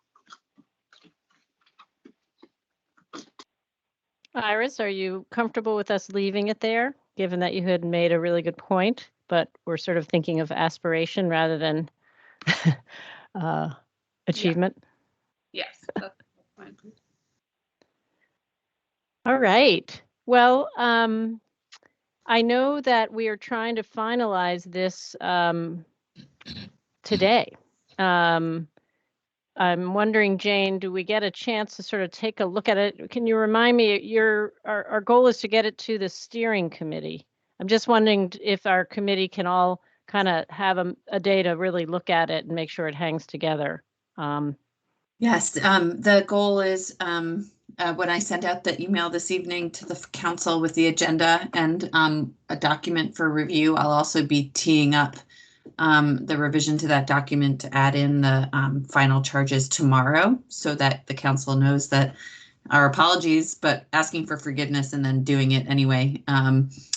Iris, are you comfortable with us leaving it there, given that you had made a really good point? but we're sort of thinking of aspiration rather than achievement. Yes, that's fine. All right. Well, I know that we are trying to finalize this today. I'm wondering, Jane, do we get a chance to sort of take a look at it? Can you remind me, our goal is to get it to the steering committee. I'm just wondering if our committee can all kind of have a day to really look at it and make sure it hangs together. Yes, the goal is when I send out the email this evening to the council with the agenda and a document for review, I'll also be teeing up the revision to that document to add in the final charges tomorrow so that the council knows that our apologies, but asking for forgiveness and then doing it anyway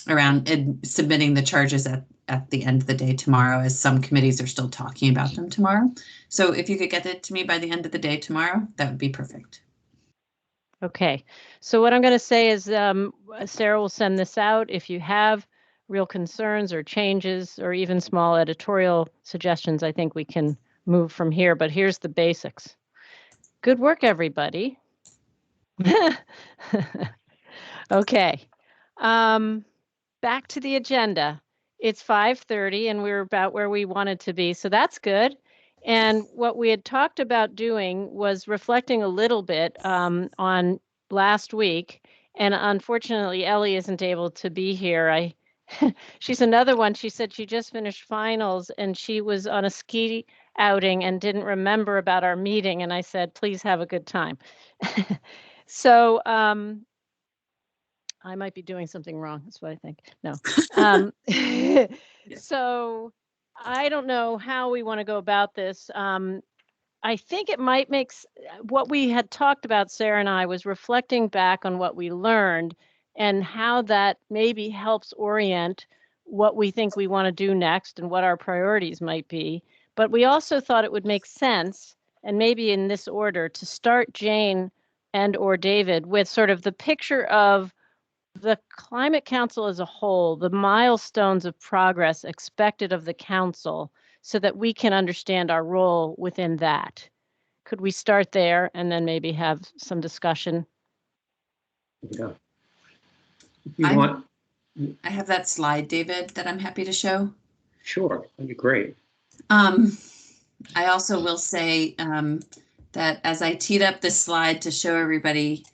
around submitting the charges at the end of the day tomorrow, as some committees are still talking about them tomorrow. So if you could get it to me by the end of the day tomorrow, that would be perfect. Okay, so what I'm going to say is Sarah will send this out. If you have real concerns or changes or even small editorial suggestions, I think we can move from here. But here's the basics. Good work, everybody. Okay, back to the agenda. It's 5:30 and we're about where we wanted to be, so that's good. And what we had talked about doing was reflecting a little bit on last week. And unfortunately, Ellie isn't able to be here. She's another one. She said she just finished finals and she was on a ski outing and didn't remember about our meeting. And I said, please have a good time. So I might be doing something wrong. That's what I think. No. So I don't know how we want to go about this. I think it might make what we had talked about, Sarah and I, was reflecting back on what we learned and how that maybe helps orient what we think we want to do next and what our priorities might be. But we also thought it would make sense, and maybe in this order, to start Jane and or David with sort of the picture of the Climate Council as a whole, the milestones of progress expected of the council, so that we can understand our role within that. Could we start there and then maybe have some discussion? Yeah. You want? I have that slide, David, that I'm happy to show. Sure, that'd be great. I also will say that as I teed up this slide to show everybody,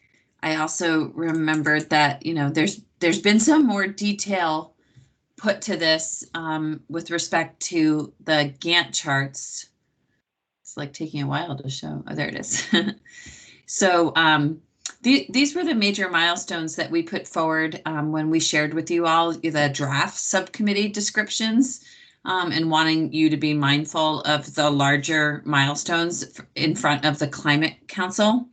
I also remembered that, you know, there's been some more detail put to this with respect to the Gantt charts. It's like taking a while to show. Oh, there it is. So these were the major milestones that we put forward when we shared with you all the draft subcommittee descriptions and wanting you to be mindful of the larger milestones in front of the Climate Council.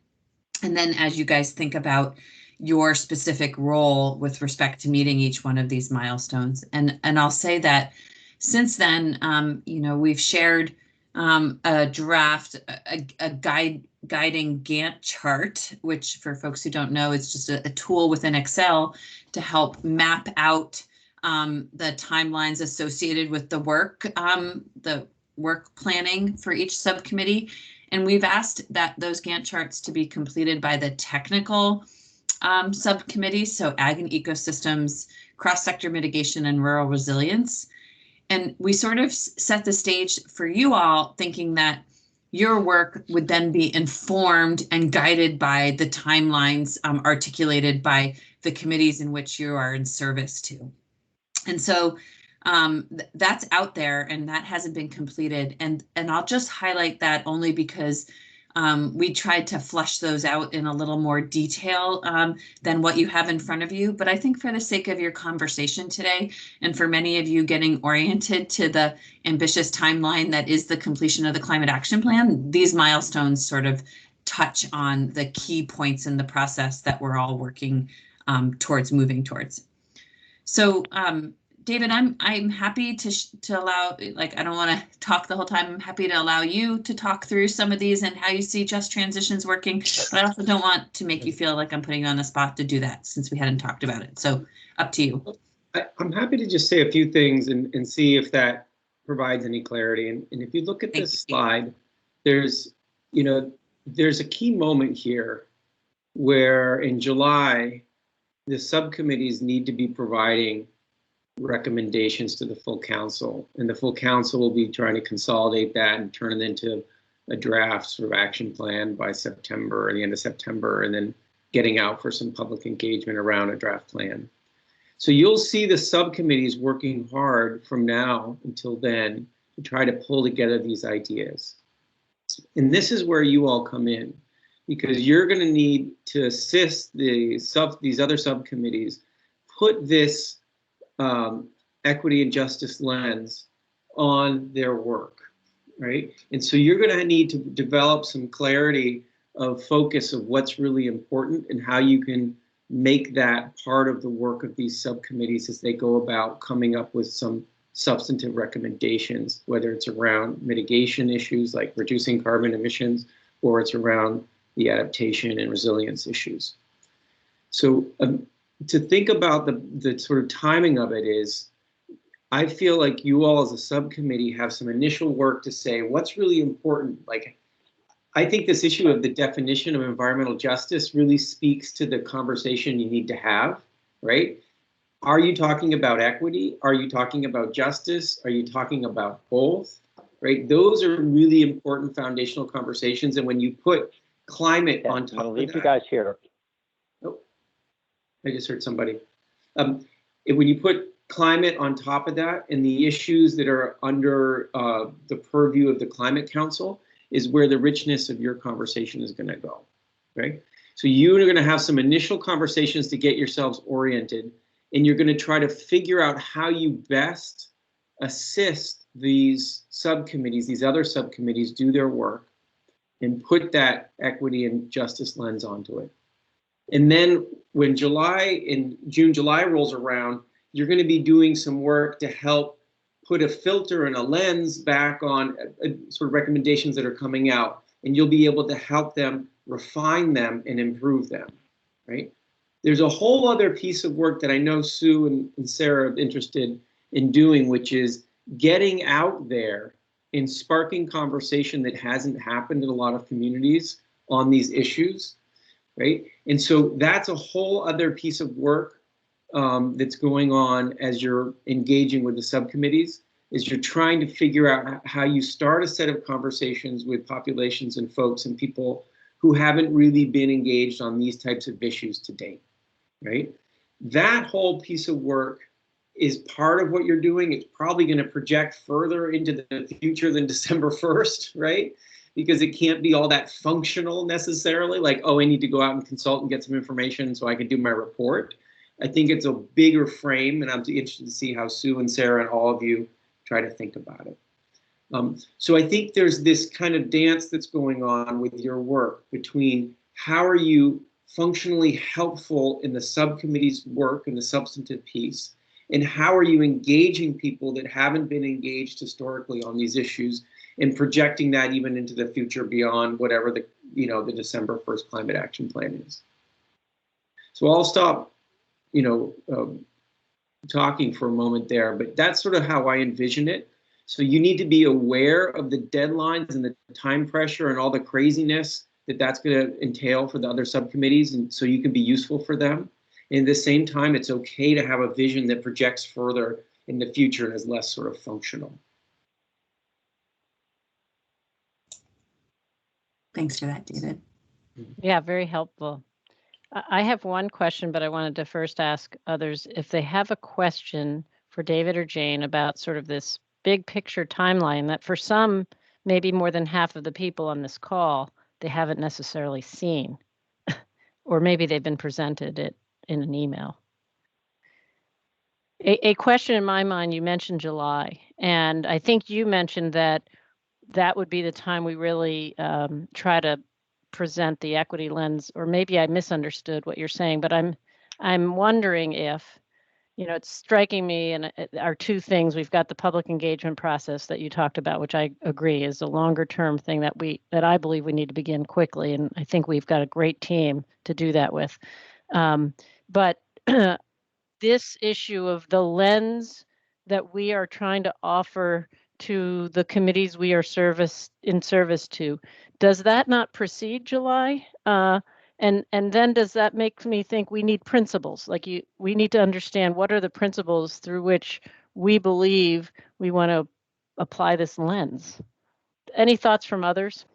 And then as you guys think about your specific role with respect to meeting each one of these milestones. And I'll say that since then, you know, we've shared a draft, a guiding Gantt chart, which for folks who don't know, is just a tool within Excel to help map out the timelines associated with the work planning for each subcommittee. And we've asked that those Gantt charts to be completed by the technical subcommittees, so Ag and Ecosystems, Cross-Sector Mitigation, and Rural Resilience. And we sort of set the stage for you all, thinking that your work would then be informed and guided by the timelines articulated by the committees in which you are in service to. And so that's out there and that hasn't been completed. And I'll just highlight that only because we tried to flush those out in a little more detail than what you have in front of you. But I think for the sake of your conversation today, and for many of you getting oriented to the ambitious timeline that is the completion of the Climate Action Plan, these milestones sort of touch on the key points in the process that we're all working towards moving towards. So David, I'm happy to allow, like, I don't want to talk the whole time. I'm happy to allow you to talk through some of these and how you see just transitions working, but I also don't want to make you feel like I'm putting you on the spot to do that since we hadn't talked about it. So up to you. I'm happy to just say a few things and see if that provides any clarity. And if you look at this slide, there's a key moment here where in July, the subcommittees need to be providing recommendations to the full council, and the full council will be trying to consolidate that and turn it into a draft sort of action plan by September or the end of September, and then getting out for some public engagement around a draft plan. So you'll see the subcommittees working hard from now until then to try to pull together these ideas. And this is where you all come in, because you're going to need to assist these other subcommittees put this equity and justice lens on their work, right? And so you're going to need to develop some clarity of focus of what's really important and how you can make that part of the work of these subcommittees as they go about coming up with some substantive recommendations, whether it's around mitigation issues like reducing carbon emissions, or it's around the adaptation and resilience issues. So to think about the sort of timing of it is, I feel like you all as a subcommittee have some initial work to say what's really important. Like, I think this issue of the definition of environmental justice really speaks to the conversation you need to have, right? Are you talking about equity? Are you talking about justice? Are you talking about both, right? Those are really important foundational conversations. And when you put climate on top of that, you guys here. Oh, I just heard somebody. When you put climate on top of that and the issues that are under the purview of the Climate Council, is where the richness of your conversation is going to go, right? So you're going to have some initial conversations to get yourselves oriented, and you're going to try to figure out how you best assist these subcommittees, these other subcommittees do their work and put that equity and justice lens onto it. And then when June, July rolls around, you're going to be doing some work to help put a filter and a lens back on sort of recommendations that are coming out, and you'll be able to help them refine them and improve them, right? There's a whole other piece of work that I know Sue and Sarah are interested in doing, which is getting out there and sparking conversation that hasn't happened in a lot of communities on these issues, right? And so that's a whole other piece of work that's going on as you're engaging with the subcommittees, is you're trying to figure out how you start a set of conversations with populations and folks and people who haven't really been engaged on these types of issues to date, right? That whole piece of work is part of what you're doing. It's probably going to project further into the future than December 1st, right? Because it can't be all that functional necessarily, like, oh, I need to go out and consult and get some information so I can do my report. I think it's a bigger frame, and I'm interested to see how Sue and Sarah and all of you try to think about it. So I think there's this kind of dance that's going on with your work between how are you functionally helpful in the subcommittee's work and the substantive piece, and how are you engaging people that haven't been engaged historically on these issues and projecting that even into the future beyond whatever the December 1st climate action plan is. So I'll stop talking for a moment there, but that's sort of how I envision it. So you need to be aware of the deadlines and the time pressure and all the craziness that that's going to entail for the other subcommittees, and so you can be useful for them. And at the same time, it's okay to have a vision that projects further in the future and is less sort of functional. Thanks for that, David. Yeah, very helpful. I have one question, but I wanted to first ask others if they have a question for David or Jane about sort of this big picture timeline that for some, maybe more than half of the people on this call, they haven't necessarily seen, or maybe they've been presented it in an email. A question in my mind, you mentioned July, and I think you mentioned that that would be the time we really try to present the equity lens, or maybe I misunderstood what you're saying, but I'm wondering if, it's striking me, and our two things, we've got the public engagement process that you talked about, which I agree is a longer term thing that I believe we need to begin quickly, and I think we've got a great team to do that with. But this issue of the lens that we are trying to offer to the committees we are in service to, does that not precede July? And then does that make me think we need principles? Like we need to understand what are the principles through which we believe we want to apply this lens. Any thoughts from others?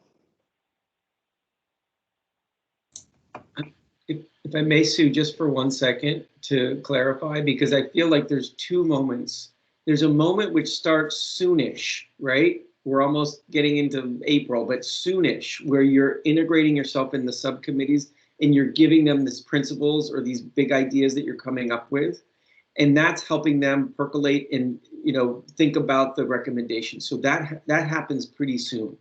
If I may, Sue, just for 1 second to clarify, because I feel like there's two moments. There's a moment which starts soonish, right? We're almost getting into April, but soonish, where you're integrating yourself in the subcommittees and you're giving them these principles or these big ideas that you're coming up with. And that's helping them percolate and, you know, think about the recommendations. So that happens pretty soon.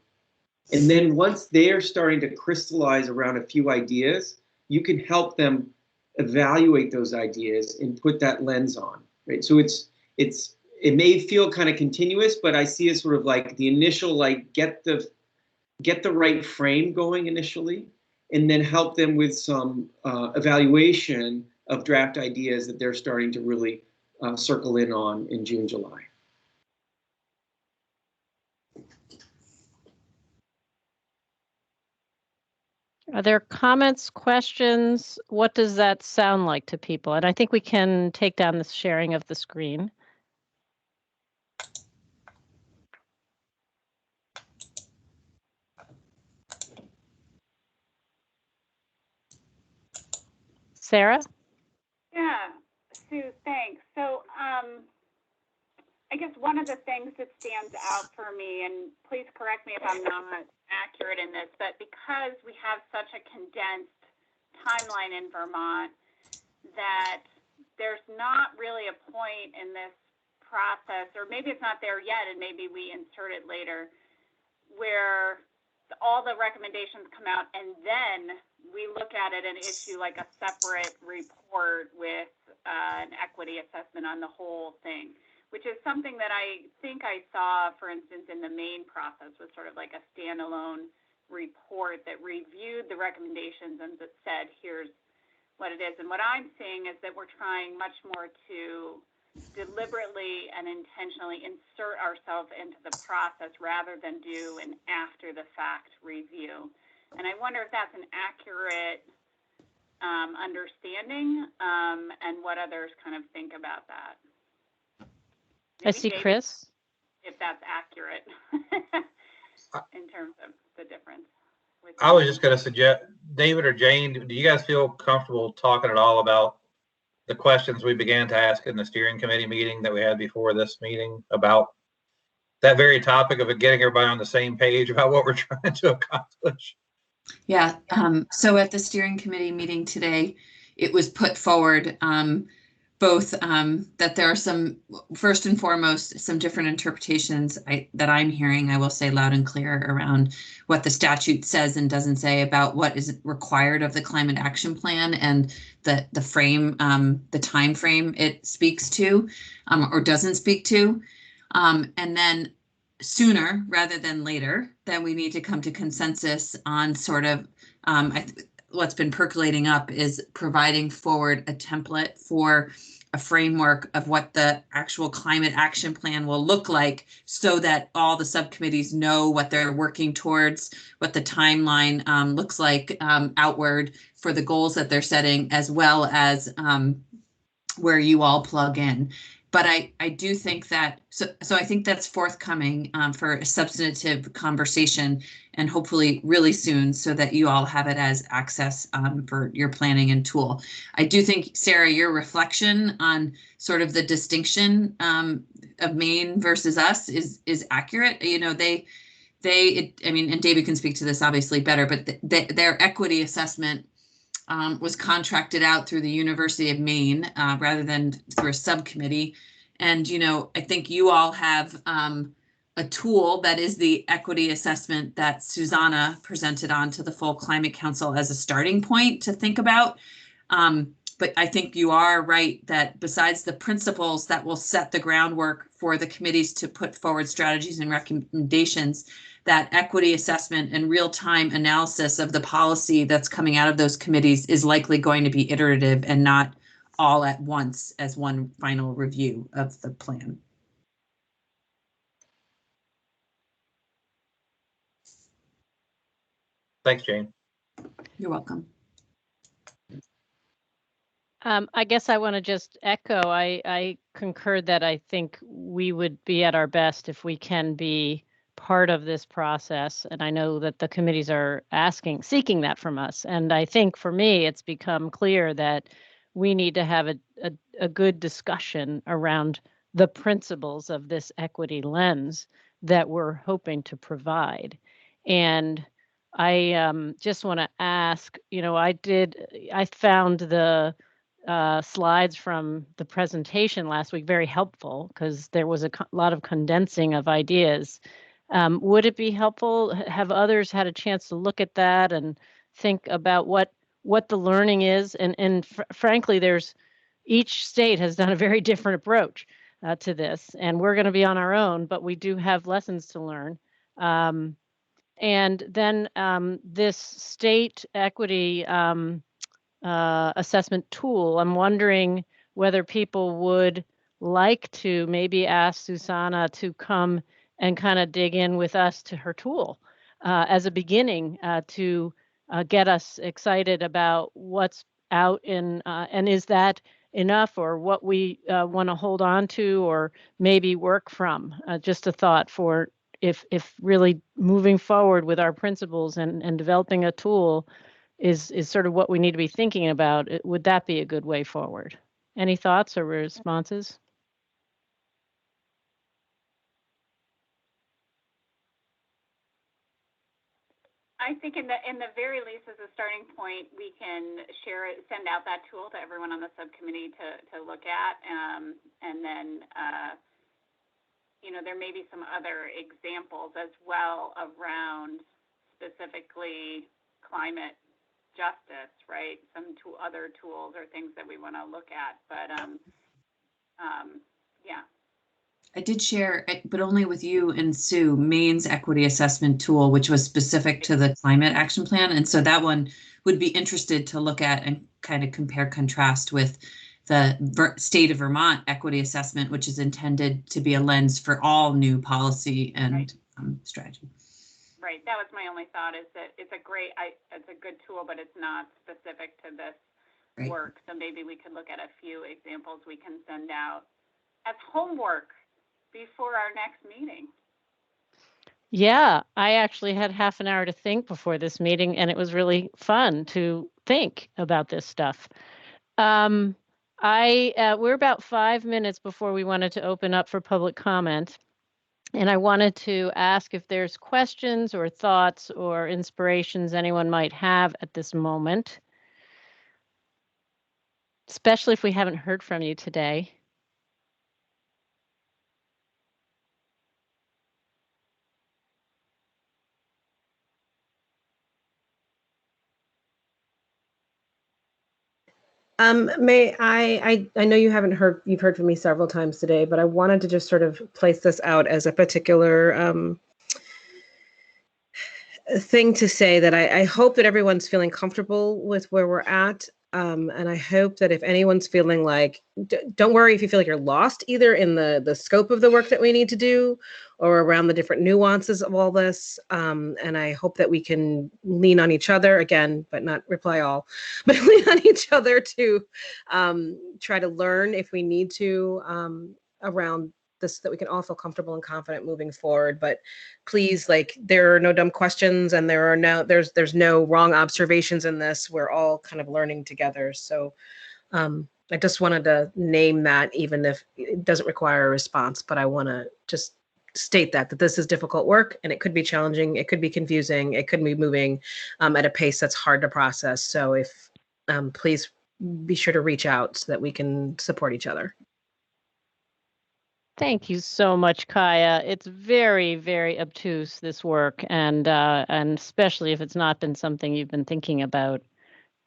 And then once they're starting to crystallize around a few ideas, you can help them evaluate those ideas and put that lens on, right? So it may feel kind of continuous, but I see it sort of like the initial, like get the right frame going initially, and then help them with some evaluation of draft ideas that they're starting to really circle in on in June, July. Are there comments, questions? What does that sound like to people? And I think we can take down the sharing of the screen. Sarah? Yeah, Sue, thanks. So I guess one of the things that stands out for me, and please correct me if I'm not accurate in this, but because we have such a condensed timeline in Vermont, that there's not really a point in this process, or maybe it's not there yet and maybe we insert it later, where all the recommendations come out and then we look at it and issue like a separate report with an equity assessment on the whole thing, which is something that I think I saw, for instance, in the Maine process, was sort of like a standalone report that reviewed the recommendations and that said, here's what it is. And what I'm seeing is that we're trying much more to deliberately and intentionally insert ourselves into the process rather than do an after the fact review. And I wonder if that's an accurate understanding and what others kind of think about that. Maybe I see David, Chris. If that's accurate in terms of the difference. I was just going to suggest, David or Jane, do you guys feel comfortable talking at all about the questions we began to ask in the steering committee meeting that we had before this meeting about that very topic of getting everybody on the same page about what we're trying to accomplish? Yeah. So at the steering committee meeting today, it was put forward both that there are some, first and foremost, some different interpretations that I'm hearing, I will say loud and clear, around what the statute says and doesn't say about what is required of the climate action plan and the frame, the time frame it speaks to or doesn't speak to. And then sooner rather than later, then we need to come to consensus on sort of what's been percolating up is providing forward a template for a framework of what the actual climate action plan will look like so that all the subcommittees know what they're working towards, what the timeline looks like outward for the goals that they're setting, as well as where you all plug in. But I do think that, so I think that's forthcoming for a substantive conversation and hopefully really soon so that you all have it as access for your planning and tool. I do think, Sarah, your reflection on sort of the distinction of Maine versus us is accurate. You know, I mean, and David can speak to this obviously better, but their equity assessment was contracted out through the University of Maine rather than through a subcommittee. And, you know, I think you all have a tool that is the equity assessment that Susanna presented on to the full Climate Council as a starting point to think about. But I think you are right that besides the principles that will set the groundwork for the committees to put forward strategies and recommendations, that equity assessment and real-time analysis of the policy that's coming out of those committees is likely going to be iterative and not all at once as one final review of the plan. Thanks, Jane. You're welcome. I guess I want to just echo, I concur that I think we would be at our best if we can be part of this process. And I know that the committees are seeking that from us. And I think for me, it's become clear that we need to have a good discussion around the principles of this equity lens that we're hoping to provide. And I just want to ask, I found the slides from the presentation last week very helpful because there was a lot of condensing of ideas. Would it be helpful? Have others had a chance to look at that and think about what the learning is? And frankly, each state has done a very different approach to this, and we're going to be on our own, but we do have lessons to learn. And then this state equity assessment tool, I'm wondering whether people would like to maybe ask Susanna to come and kind of dig in with us to her tool as a beginning to get us excited about what's out in, and is that enough, or what we want to hold on to or maybe work from. Just a thought for if really moving forward with our principles and developing a tool is sort of what we need to be thinking about. Would that be a good way forward? Any thoughts or responses? I think in the very least, as a starting point, we can send out that tool to everyone on the subcommittee to look at, and then there may be some other examples as well around specifically climate justice, right? Some other tools or things that we want to look at, but yeah. I did share, but only with you and Sue, Maine's equity assessment tool, which was specific to the climate action plan. And so that one would be interested to look at and kind of compare contrast with the state of Vermont equity assessment, which is intended to be a lens for all new policy and strategy. Right. That was my only thought, is that it's a good tool, but it's not specific to this work. So maybe we could look at a few examples we can send out as homework before our next meeting. Yeah, I actually had half an hour to think before this meeting, and it was really fun to think about this stuff. We're about 5 minutes before we wanted to open up for public comment. And I wanted to ask if there's questions or thoughts or inspirations anyone might have at this moment, especially if we haven't heard from you today. I know you've heard from me several times today, but I wanted to just sort of place this out as a particular thing to say that I hope that everyone's feeling comfortable with where we're at. And I hope that if anyone's feeling like, don't worry if you feel like you're lost either in the scope of the work that we need to do or around the different nuances of all this. And I hope that we can lean on each other again, but not reply all, but lean on each other to try to learn if we need to around this, that we can all feel comfortable and confident moving forward. But please, there are no dumb questions and there's no wrong observations in this. We're all kind of learning together. So I just wanted to name that, even if it doesn't require a response, but I want to just state that this is difficult work, and it could be challenging, it could be confusing, it could be moving at a pace that's hard to process. So if please be sure to reach out so that we can support each other. Thank you so much, Kaya. It's very, very obtuse, this work, and especially if it's not been something you've been thinking about.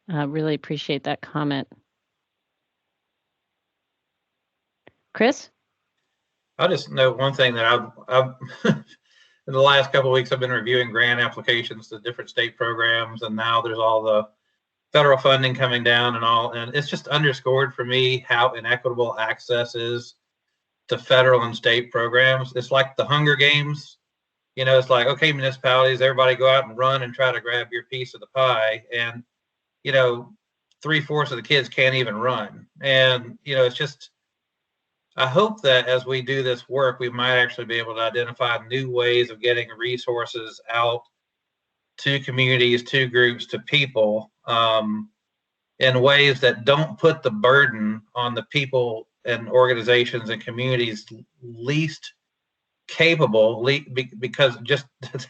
Really appreciate that comment. Chris? I'll just note one thing that I've in the last couple of weeks, I've been reviewing grant applications to different state programs, and now there's all the federal funding coming down and all, and it's just underscored for me how inequitable access is to federal and state programs. It's like the Hunger Games. You know, it's like, okay, municipalities, everybody go out and run and try to grab your piece of the pie. And, you know, 3/4 of the kids can't even run. And, you know, it's just, I hope that as we do this work, we might actually be able to identify new ways of getting resources out to communities, to groups, to people, in ways that don't put the burden on the people and organizations and communities least capable, because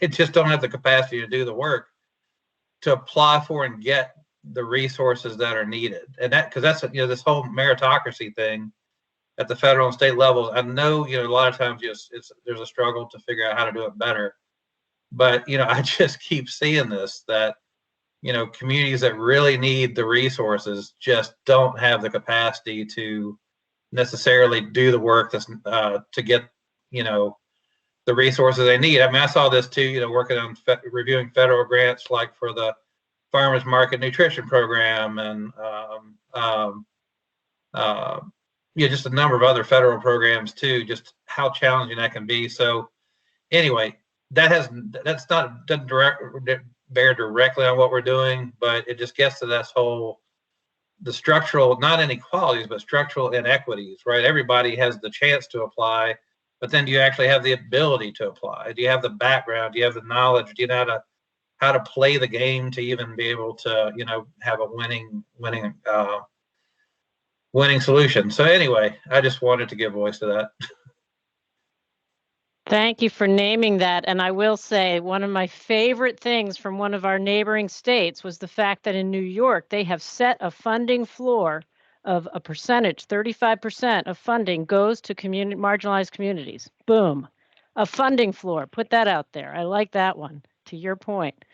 they just don't have the capacity to do the work to apply for and get the resources that are needed. And that, because that's, you know, this whole meritocracy thing at the federal and state levels, I know, you know, a lot of times there's a struggle to figure out how to do it better. But, you know, I just keep seeing this, that, you know, communities that really need the resources just don't have the capacity to necessarily do the work that's to get, you know, the resources they need. I mean, I saw this too, you know, working on reviewing federal grants, like for the farmers market nutrition program, and yeah, just a number of other federal programs too, just how challenging that can be. So anyway, that's not, doesn't bear directly on what we're doing, but it just gets to this whole, the structural, not inequalities, but structural inequities, right? Everybody has the chance to apply, but then do you actually have the ability to apply? Do you have the background? Do you have the knowledge? Do you know how to play the game to even be able to, you know, have a winning solution? So anyway, I just wanted to give voice to that. Thank you for naming that. And I will say, one of my favorite things from one of our neighboring states was the fact that in New York, they have set a funding floor of a percentage, 35% of funding goes to marginalized communities. Boom, a funding floor. Put that out there. I like that one, to your point.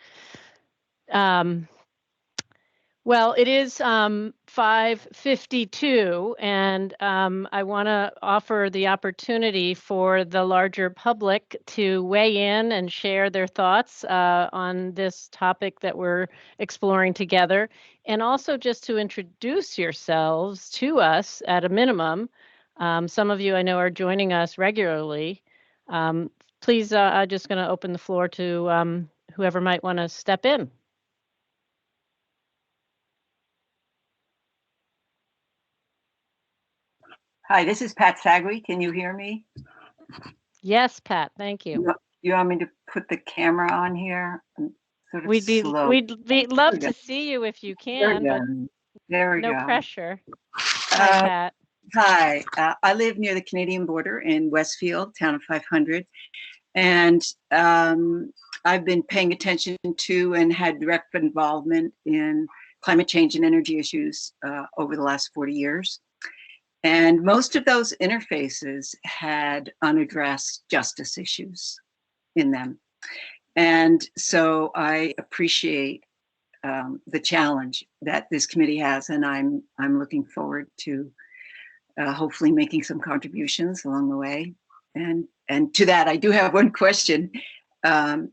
Well, it is 5:52, and I want to offer the opportunity for the larger public to weigh in and share their thoughts on this topic that we're exploring together, and also just to introduce yourselves to us at a minimum. Some of you I know are joining us regularly. Please, I'm just going to open the floor to whoever might want to step in. Hi, this is Pat Sagri. Can you hear me? Yes, Pat, thank you. You want me to put the camera on here? I'm sort of We'd love to see you if you can, but there we no go. pressure. Hi, Pat. Hi, I live near the Canadian border in Westfield, town of 500. And I've been paying attention to and had direct involvement in climate change and energy issues over the last 40 years. And most of those interfaces had unaddressed justice issues in them. And so I appreciate the challenge that this committee has, and I'm looking forward to hopefully making some contributions along the way. And to that, I do have one question. How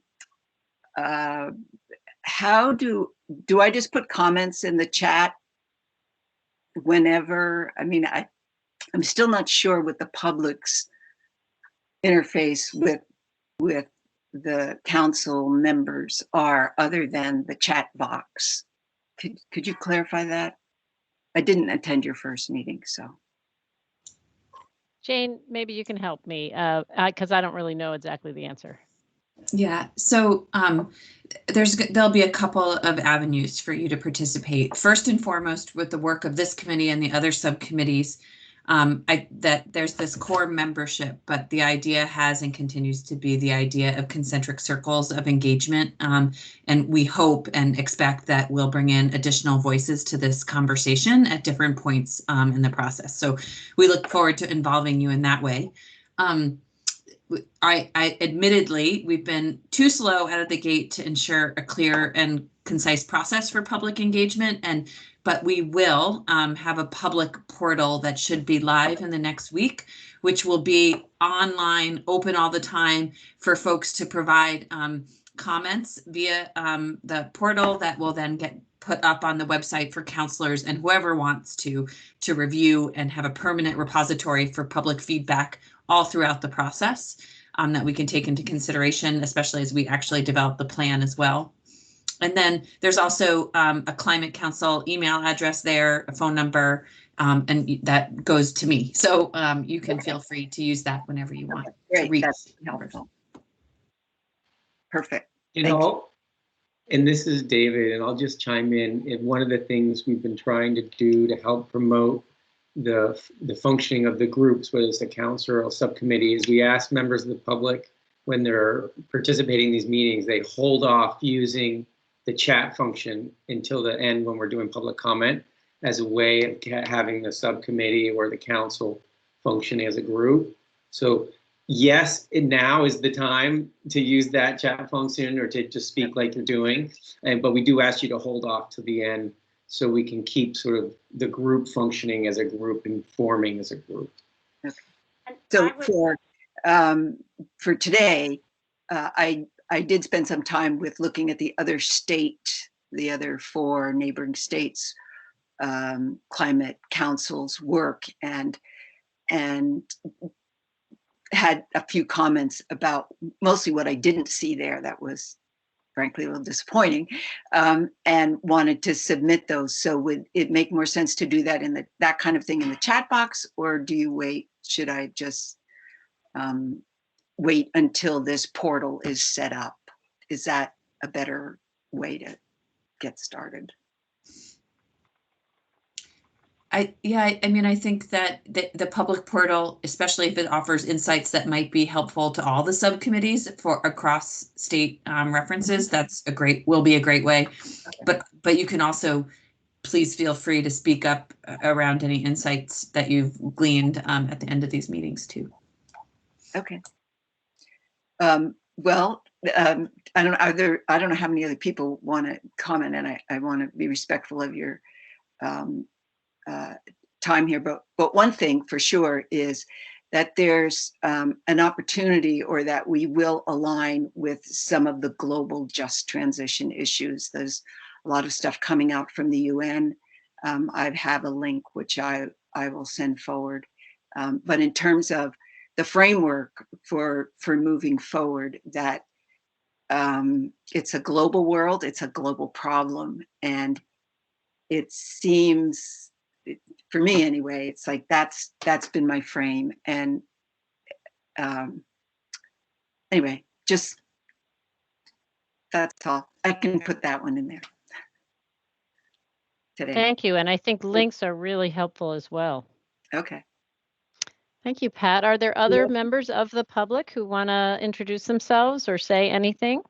do I just put comments in the chat whenever? I mean, I'm still not sure what the public's interface with the council members are, other than the chat box. Could you clarify that? I didn't attend your first meeting, so. Jane, maybe you can help me, because I don't really know exactly the answer. Yeah, so there'll be a couple of avenues for you to participate. First and foremost, with the work of this committee and the other subcommittees, that there's this core membership, but the idea has and continues to be the idea of concentric circles of engagement. And we hope and expect that we'll bring in additional voices to this conversation at different points in the process. So we look forward to involving you in that way. I admittedly, we've been too slow out of the gate to ensure a clear and concise process for public engagement, but we will have a public portal that should be live in the next week, which will be online, open all the time for folks to provide comments via the portal that will then get put up on the website for counselors and whoever wants to review and have a permanent repository for public feedback all throughout the process that we can take into consideration, especially as we actually develop the plan as well. And then there's also a Climate Council email address there, a phone number, and that goes to me. So you can feel free to use that whenever you want. Great, that's helpful. Perfect. And this is David, and I'll just chime in. And one of the things we've been trying to do to help promote the functioning of the groups, whether it's a council or a subcommittee, is we ask members of the public when they're participating in these meetings, they hold off using the chat function until the end when we're doing public comment as a way of having the subcommittee or the council functioning as a group. So yes, now is the time to use that chat function or to just speak like you're doing. But we do ask you to hold off to the end so we can keep sort of the group functioning as a group and forming as a group. Okay. So for today, I did spend some time with looking at the other 4 neighboring states' climate councils work and had a few comments about mostly what I didn't see there that was frankly a little disappointing, and wanted to submit those. So would it make more sense to do that in that kind of thing in the chat box, or do you wait? Should I just wait until this portal is set up? Is that a better way to get started? I mean, I think that the public portal, especially if it offers insights that might be helpful to all the subcommittees for across state references, will be a great way. Okay. But you can also please feel free to speak up around any insights that you've gleaned at the end of these meetings too. Okay. Well, I don't know how many other people want to comment, and I want to be respectful of your time here, but one thing for sure is that there's an opportunity, or that we will align with some of the global just transition issues. There's a lot of stuff coming out from the UN. I have a link which I will send forward. But in terms of the framework for moving forward, that it's a global world, it's a global problem, and it seems, for me anyway, it's like that's been my frame. And anyway, just that's all. I can put that one in there today. Thank you. And I think links are really helpful as well. Okay. Thank you, Pat. Are there other members of the public who want to introduce themselves or say anything?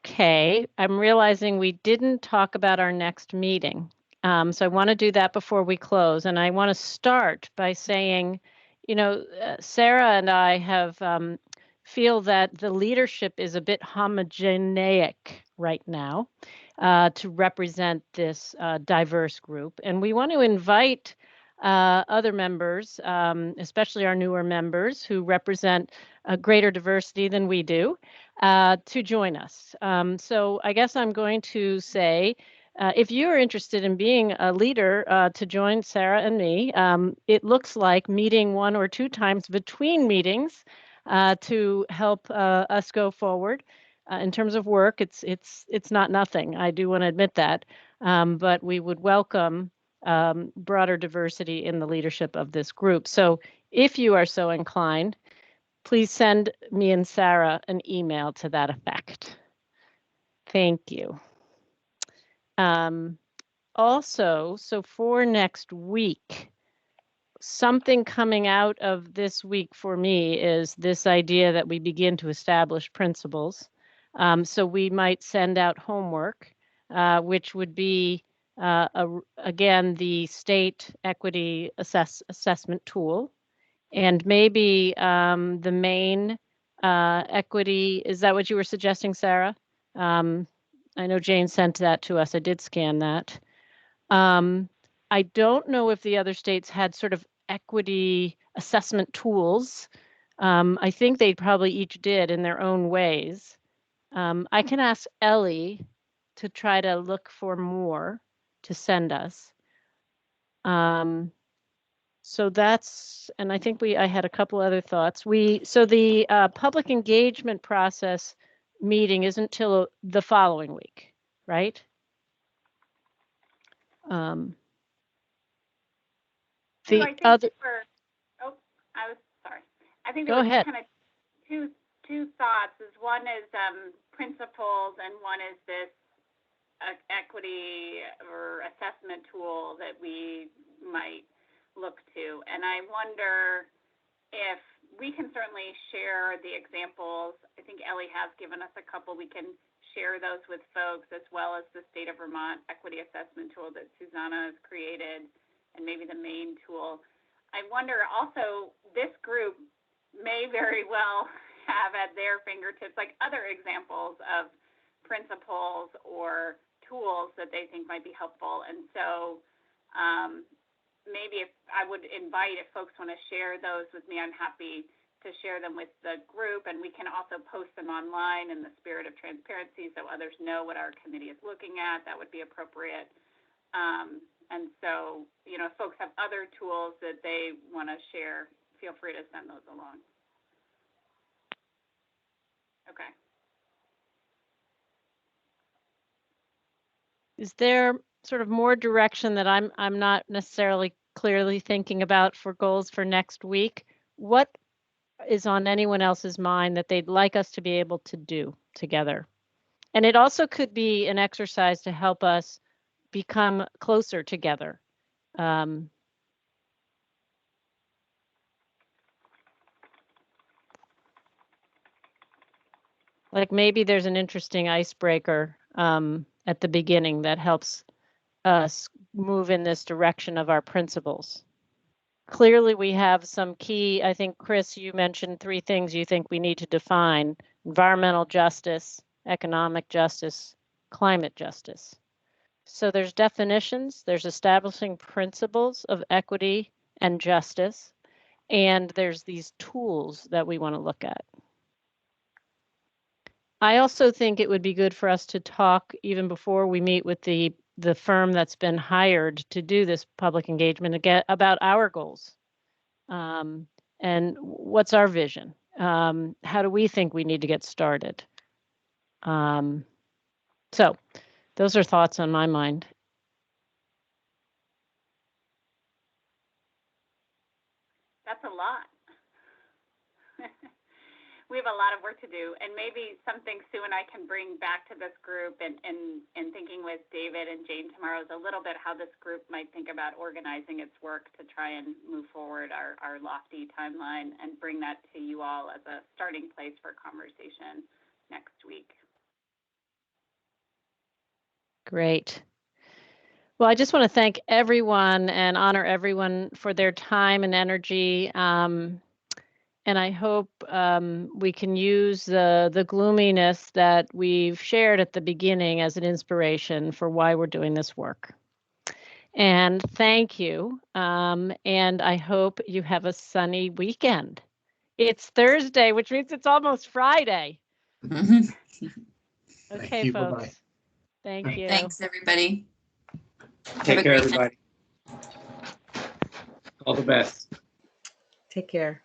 Okay, I'm realizing we didn't talk about our next meeting. So I want to do that before we close. And I want to start by saying, you know, Sarah and I have feel that the leadership is a bit homogeneic right now to represent this diverse group. And we want to invite other members, especially our newer members who represent a greater diversity than we do, to join us. So I guess I'm going to say, if you're interested in being a leader to join Sarah and me, it looks like meeting 1 or 2 times between meetings to help us go forward. In terms of work, it's not nothing. I do want to admit that, but we would welcome broader diversity in the leadership of this group. So if you are so inclined, please send me and Sarah an email to that effect. Thank you. Also, so for next week, something coming out of this week for me is this idea that we begin to establish principles. So we might send out homework, which would be, again, the state equity assessment tool. And maybe the main equity, is that what you were suggesting, Sarah? I know Jane sent that to us. I did scan that. I don't know if the other states had sort of equity assessment tools. I think they probably each did in their own ways. I can ask Ellie to try to look for more to send us. So that's, and I think I had a couple other thoughts. So the public engagement process meeting isn't till the following week, right? I think I was sorry. I think there Go was ahead. kind of two thoughts. One is principles, and one is this equity or assessment tool that we might look to. And I wonder if we can certainly share the examples. I think Ellie has given us a couple. We can share those with folks, as well as the State of Vermont equity assessment tool that Susanna has created, and maybe the main tool. I wonder also, this group may very well have at their fingertips like other examples of principles or tools that they think might be helpful. And so maybe if I would invite, if folks want to share those with me, I'm happy to share them with the group, and we can also post them online in the spirit of transparency so others know what our committee is looking at. That would be appropriate. And so, you know, if folks have other tools that they want to share, feel free to send those along. Okay. Is there sort of more direction that I'm not necessarily clearly thinking about for goals for next week? What is on anyone else's mind that they'd like us to be able to do together? And it also could be an exercise to help us become closer together. Like maybe there's an interesting icebreaker at the beginning that helps us move in this direction of our principles. Clearly, we have some key, I think, Chris, you mentioned 3 things you think we need to define: environmental justice, economic justice, climate justice. So there's definitions, there's establishing principles of equity and justice, and there's these tools that we want to look at. I also think it would be good for us to talk even before we meet with the firm that's been hired to do this public engagement again about our goals. And what's our vision? How do we think we need to get started? So those are thoughts on my mind. That's a lot. We have a lot of work to do, and maybe something Sue and I can bring back to this group and thinking with David and Jane tomorrow is a little bit how this group might think about organizing its work to try and move forward our lofty timeline and bring that to you all as a starting place for conversation next week. Great. Well, I just want to thank everyone and honor everyone for their time and energy. And I hope we can use the gloominess that we've shared at the beginning as an inspiration for why we're doing this work. And thank you. And I hope you have a sunny weekend. It's Thursday, which means it's almost Friday. Okay, you. folks. Bye-bye. Thank you. Thanks, everybody. Take care, everybody. All the best. Take care.